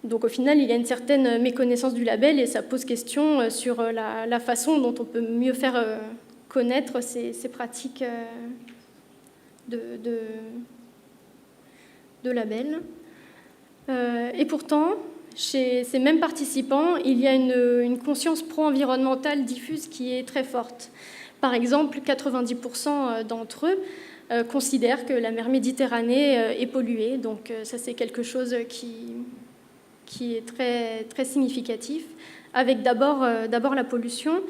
Donc au final, il y a une certaine méconnaissance du label, et ça pose question sur la façon dont on peut mieux faire connaître ces pratiques de label. Et pourtant, chez ces mêmes participants, il y a une conscience pro-environnementale diffuse qui est très forte. Par exemple, 90% d'entre eux considèrent que la mer Méditerranée est polluée. Donc ça, c'est quelque chose qui est très, très significatif, avec d'abord la pollution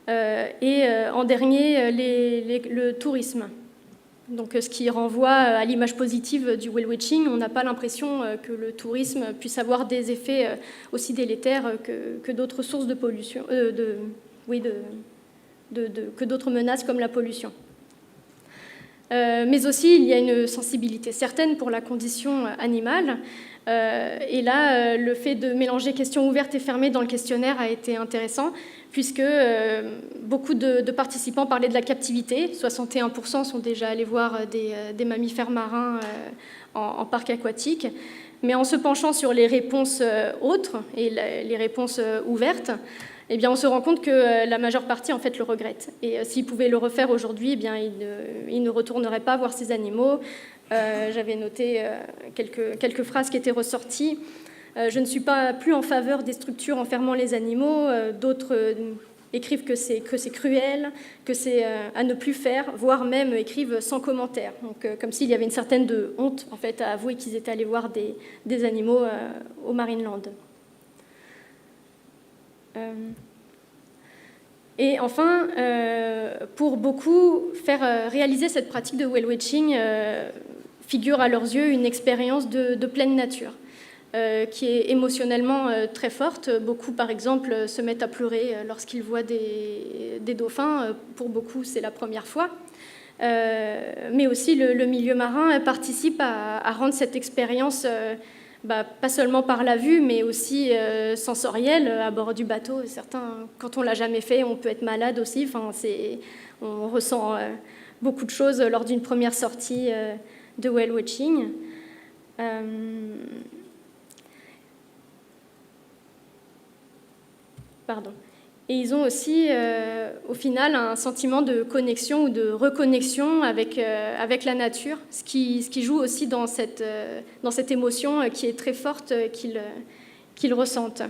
et en dernier le tourisme. Donc, ce qui renvoie à l'image positive du whale watching. On n'a pas l'impression que le tourisme puisse avoir des effets aussi délétères que d'autres sources de pollution, que d'autres menaces comme la pollution. Mais aussi, il y a une sensibilité certaine pour la condition animale. Et là, le fait de mélanger questions ouvertes et fermées dans le questionnaire a été intéressant, puisque beaucoup de participants parlaient de la captivité. 61% sont déjà allés voir des mammifères marins en parc aquatique. Mais en se penchant sur les réponses autres et les réponses ouvertes, eh bien, on se rend compte que la majeure partie en fait, le regrette. Et s'ils pouvaient le refaire aujourd'hui, eh bien, ils ne retourneraient pas voir ces animaux. J'avais noté quelques phrases qui étaient ressorties. Je ne suis pas plus en faveur des structures enfermant les animaux. D'autres écrivent que c'est cruel, que c'est à ne plus faire, voire même écrivent sans commentaire. Donc, comme s'il y avait une certaine honte en fait, à avouer qu'ils étaient allés voir des animaux au Marineland. Et enfin, pour beaucoup, faire réaliser cette pratique de whale watching figure à leurs yeux une expérience de pleine nature, qui est émotionnellement très forte. Beaucoup, par exemple, se mettent à pleurer lorsqu'ils voient des dauphins. Pour beaucoup, c'est la première fois. Mais aussi, le milieu marin participe à rendre cette expérience pas seulement par la vue, mais aussi sensorielle à bord du bateau. Certains, quand on ne l'a jamais fait, on peut être malade aussi. Enfin, on ressent beaucoup de choses lors d'une première sortie de whale watching. Pardon. Et ils ont aussi, au final, un sentiment de connexion ou de reconnexion avec la nature, ce qui joue aussi dans cette émotion qui est très forte qu'ils ressentent.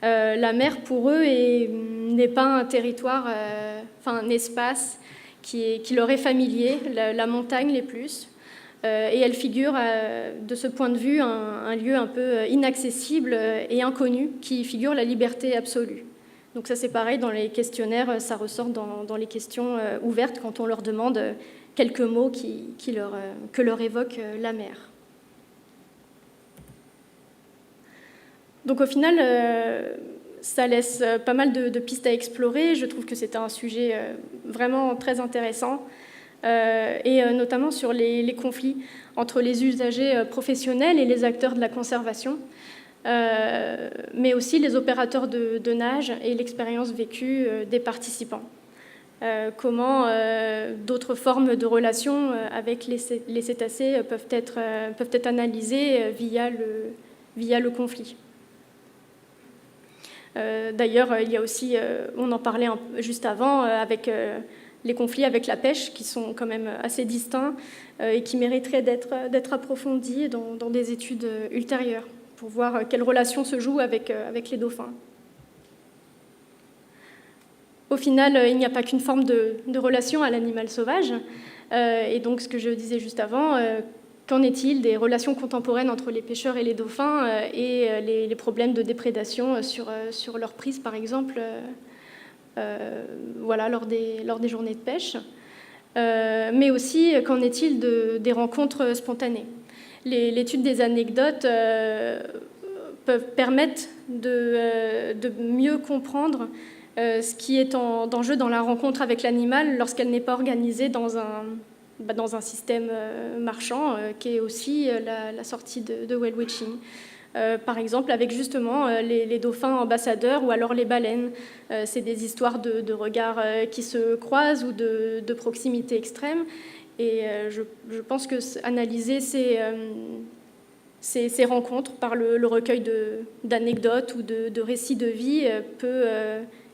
La mer, pour eux, n'est pas un territoire, un espace qui leur est familier, la montagne les plus. Et elle figure, de ce point de vue, un lieu un peu inaccessible et inconnu, qui figure la liberté absolue. Donc ça, c'est pareil, dans les questionnaires, ça ressort dans les questions ouvertes, quand on leur demande quelques mots que leur évoque la mer. Donc au final, ça laisse pas mal de pistes à explorer. Je trouve que c'est un sujet vraiment très intéressant, et notamment sur les conflits entre les usagers professionnels et les acteurs de la conservation, mais aussi les opérateurs de nage et l'expérience vécue des participants. Comment d'autres formes de relations avec les cétacés peuvent être analysées via le conflit. D'ailleurs, il y a aussi, on en parlait juste avant, avec les conflits avec la pêche, qui sont quand même assez distincts et qui mériteraient d'être approfondis dans des études ultérieures, pour voir quelles relations se jouent avec les dauphins. Au final, il n'y a pas qu'une forme de relation à l'animal sauvage. Et donc, ce que je disais juste avant, qu'en est-il des relations contemporaines entre les pêcheurs et les dauphins et les problèmes de déprédation sur leur prise, par exemple, lors des journées de pêche. Mais aussi, qu'en est-il des rencontres spontanées? L'étude des anecdotes peuvent permettre de mieux comprendre ce qui est en jeu dans la rencontre avec l'animal lorsqu'elle n'est pas organisée dans un système marchand, qui est aussi la sortie de whale watching. Par exemple, avec justement les dauphins ambassadeurs ou alors les baleines. C'est des histoires de regards qui se croisent ou de proximité extrême. Et je pense que analyser ces rencontres par le recueil d'anecdotes ou de récits de vie peut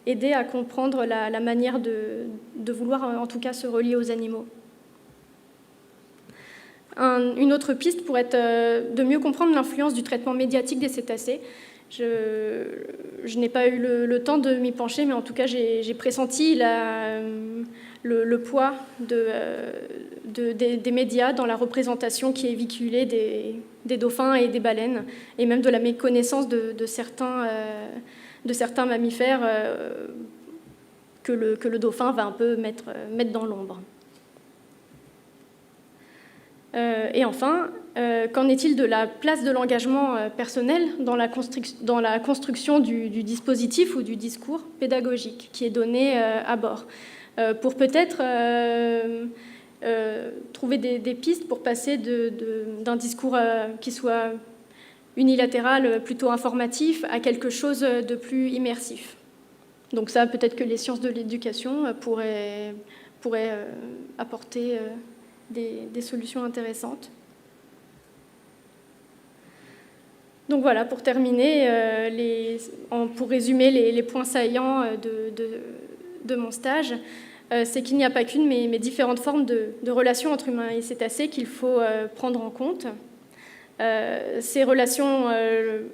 aider à comprendre la manière de vouloir, en tout cas, se relier aux animaux. Une autre piste pourrait être de mieux comprendre l'influence du traitement médiatique des cétacés. Je n'ai pas eu le temps de m'y pencher, mais en tout cas, j'ai pressenti le poids des médias dans la représentation qui est véhiculée des dauphins et des baleines, et même de la méconnaissance de certains mammifères que le dauphin va un peu mettre dans l'ombre. Et enfin, qu'en est-il de la place de l'engagement personnel dans la construction du dispositif ou du discours pédagogique qui est donné à bord, pour peut-être trouver des pistes pour passer d'un discours qui soit unilatéral, plutôt informatif, à quelque chose de plus immersif. Donc ça, peut-être que les sciences de l'éducation pourraient apporter des solutions intéressantes. Donc voilà, pour terminer, pour résumer les points saillants de mon stage, c'est qu'il n'y a pas qu'une, mais différentes formes de relations entre humains et cétacés qu'il faut prendre en compte. Ces relations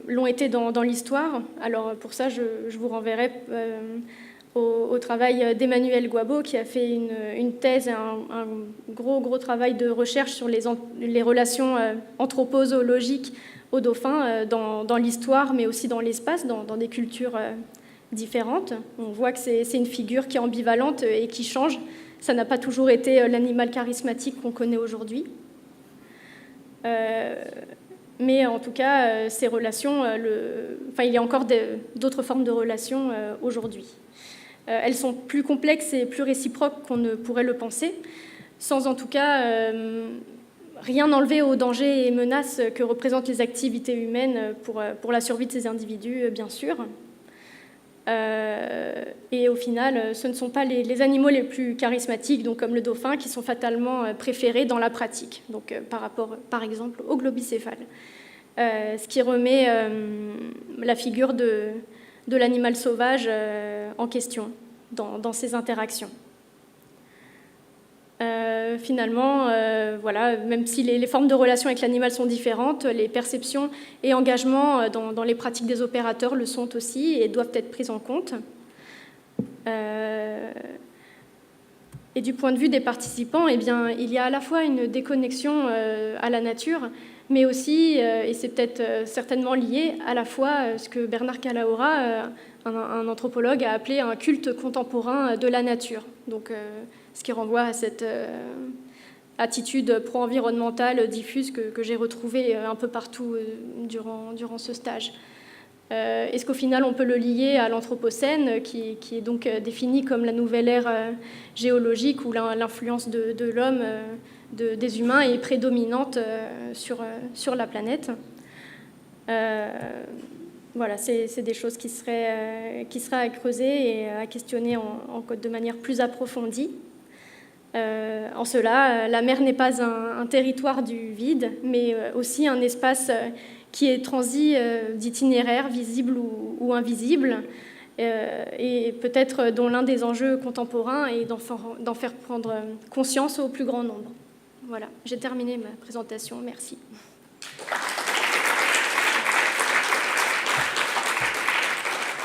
l'ont été dans l'histoire. Alors pour ça, je vous renverrai au travail d'Emmanuel Guabo, qui a fait une thèse, un gros travail de recherche sur les relations anthropozoologiques aux dauphins dans l'histoire, mais aussi dans l'espace, dans des cultures différentes. On voit que c'est une figure qui est ambivalente et qui change. Ça n'a pas toujours été l'animal charismatique qu'on connaît aujourd'hui. Mais en tout cas, ces relations, il y a encore d'autres formes de relations aujourd'hui. Elles sont plus complexes et plus réciproques qu'on ne pourrait le penser, sans en tout cas rien enlever aux dangers et menaces que représentent les activités humaines pour la survie de ces individus, bien sûr. Et au final, ce ne sont pas les animaux les plus charismatiques, donc comme le dauphin, qui sont fatalement préférés dans la pratique, donc par rapport, par exemple, au globicéphale. Ce qui remet la figure de l'animal sauvage en question dans ces interactions. Finalement, voilà, même si les formes de relation avec l'animal sont différentes, les perceptions et engagements dans les pratiques des opérateurs le sont aussi et doivent être prises en compte. Et du point de vue des participants, eh bien, il y a à la fois une déconnexion à la nature, mais aussi, et c'est peut-être certainement lié, à la fois ce que Bernard Calahorra, un anthropologue, a appelé un culte contemporain de la nature. Donc, ce qui renvoie à cette attitude pro-environnementale diffuse que j'ai retrouvée un peu partout durant ce stage. Est-ce qu'au final, on peut le lier à l'Anthropocène, qui est donc défini comme la nouvelle ère géologique où l'influence de l'homme, des humains, est prédominante sur la planète? Voilà, c'est des choses qui seraient à creuser et à questionner de manière plus approfondie. En cela, la mer n'est pas un territoire du vide, mais aussi un espace qui est transi d'itinéraires visibles ou invisibles, et peut-être dont l'un des enjeux contemporains est d'en faire prendre conscience au plus grand nombre. Voilà, j'ai terminé ma présentation. Merci.